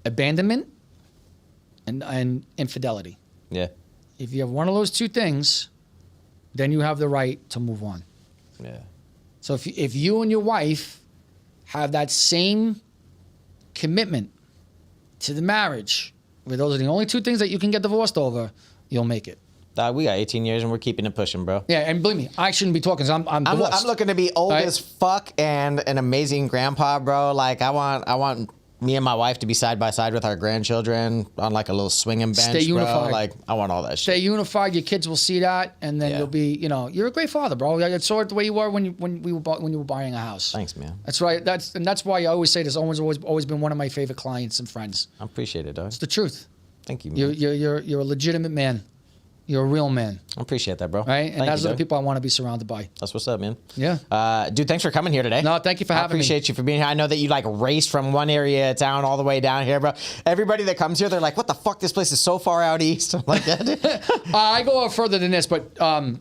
Speaker 2: Abandonment and infidelity.
Speaker 1: Yeah.
Speaker 2: If you have one of those two things, then you have the right to move on.
Speaker 1: Yeah.
Speaker 2: So if you and your wife have that same commitment to the marriage, where those are the only two things that you can get divorced over, you'll make it.
Speaker 1: We got 18 years and we're keeping it pushing, bro.
Speaker 2: Yeah, and believe me, I shouldn't be talking. I'm divorced.
Speaker 1: I'm looking to be old
Speaker 2: Right?
Speaker 1: as fuck and an amazing grandpa, bro. Like I want me and my wife to be side by side with our grandchildren on like a little swinging bench,
Speaker 2: Stay unified.
Speaker 1: bro. Like I want all that shit.
Speaker 2: Stay unified. Your kids will see that, and then you'll be, you're a great father, bro. I saw it the way you were when you were buying a house.
Speaker 1: Thanks, man.
Speaker 2: That's right. That's why I always say this. Owen's always been one of my favorite clients and friends.
Speaker 1: I appreciate it, dog.
Speaker 2: It's the truth.
Speaker 1: Thank you, man.
Speaker 2: You're a legitimate man. You're a real man.
Speaker 1: I appreciate that, bro.
Speaker 2: Right? And those are the people I want to be surrounded by.
Speaker 1: That's what's up, man.
Speaker 2: Yeah.
Speaker 1: Dude, thanks for coming here today.
Speaker 2: No, thank you for having me.
Speaker 1: I appreciate you for being here. I know that you like raced from one area of town all the way down here, bro. Everybody that comes here, they're like, what the fuck? This place is so far out east. I'm like that.
Speaker 2: I go further than this, but it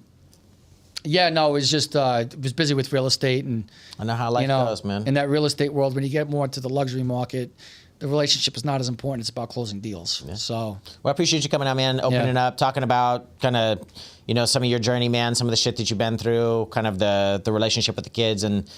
Speaker 2: was just, was busy with real estate. And
Speaker 1: I know how life goes, man.
Speaker 2: In that real estate world, when you get more into the luxury market, the relationship is not as important. It's about closing deals. Yeah. So,
Speaker 1: well, I appreciate you coming out, man, opening up, talking about kind of, some of your journey, man, some of the shit that you've been through, kind of the relationship with the kids, and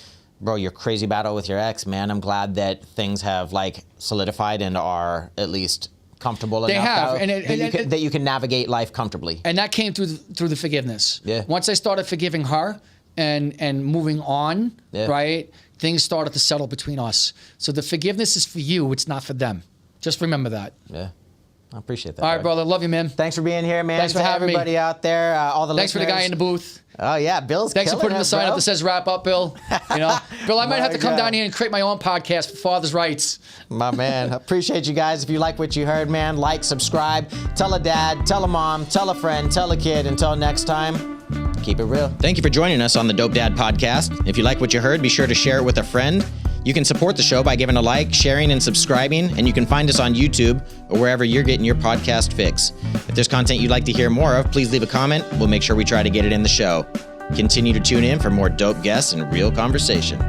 Speaker 1: bro, your crazy battle with your ex, man. I'm glad that things have like solidified and are at least comfortable enough. They have, that you can navigate life comfortably.
Speaker 2: And that came through the forgiveness.
Speaker 1: Yeah.
Speaker 2: Once I started forgiving her, and moving on,
Speaker 1: Yeah.
Speaker 2: right? Things started to settle between us. So the forgiveness is for you. It's not for them. Just remember that.
Speaker 1: Yeah. I appreciate that.
Speaker 2: All right,
Speaker 1: dog.
Speaker 2: brother. Love you, man.
Speaker 1: Thanks for being here, man.
Speaker 2: Thanks for
Speaker 1: To
Speaker 2: having me.
Speaker 1: everybody out there, all the
Speaker 2: Thanks for the
Speaker 1: listeners.
Speaker 2: guy in the booth.
Speaker 1: Oh yeah, Bill's
Speaker 2: Thanks for
Speaker 1: killing
Speaker 2: putting
Speaker 1: it,
Speaker 2: the sign
Speaker 1: bro.
Speaker 2: up that says wrap up, Bill. You know, Bill, I might have to come
Speaker 1: God.
Speaker 2: down here and create my own podcast for father's rights.
Speaker 1: My man, appreciate you guys. If you like what you heard, man, like, subscribe, tell a dad, tell a mom, tell a friend, tell a kid. Until next time, keep it real. Thank you for joining us on the Dope Dad Podcast. If you like what you heard, be sure to share it with a friend. You can support the show by giving a like, sharing, and subscribing, and you can find us on YouTube or wherever you're getting your podcast fix. If there's content you'd like to hear more of, please leave a comment. We'll make sure we try to get it in the show. Continue to tune in for more dope guests and real conversation.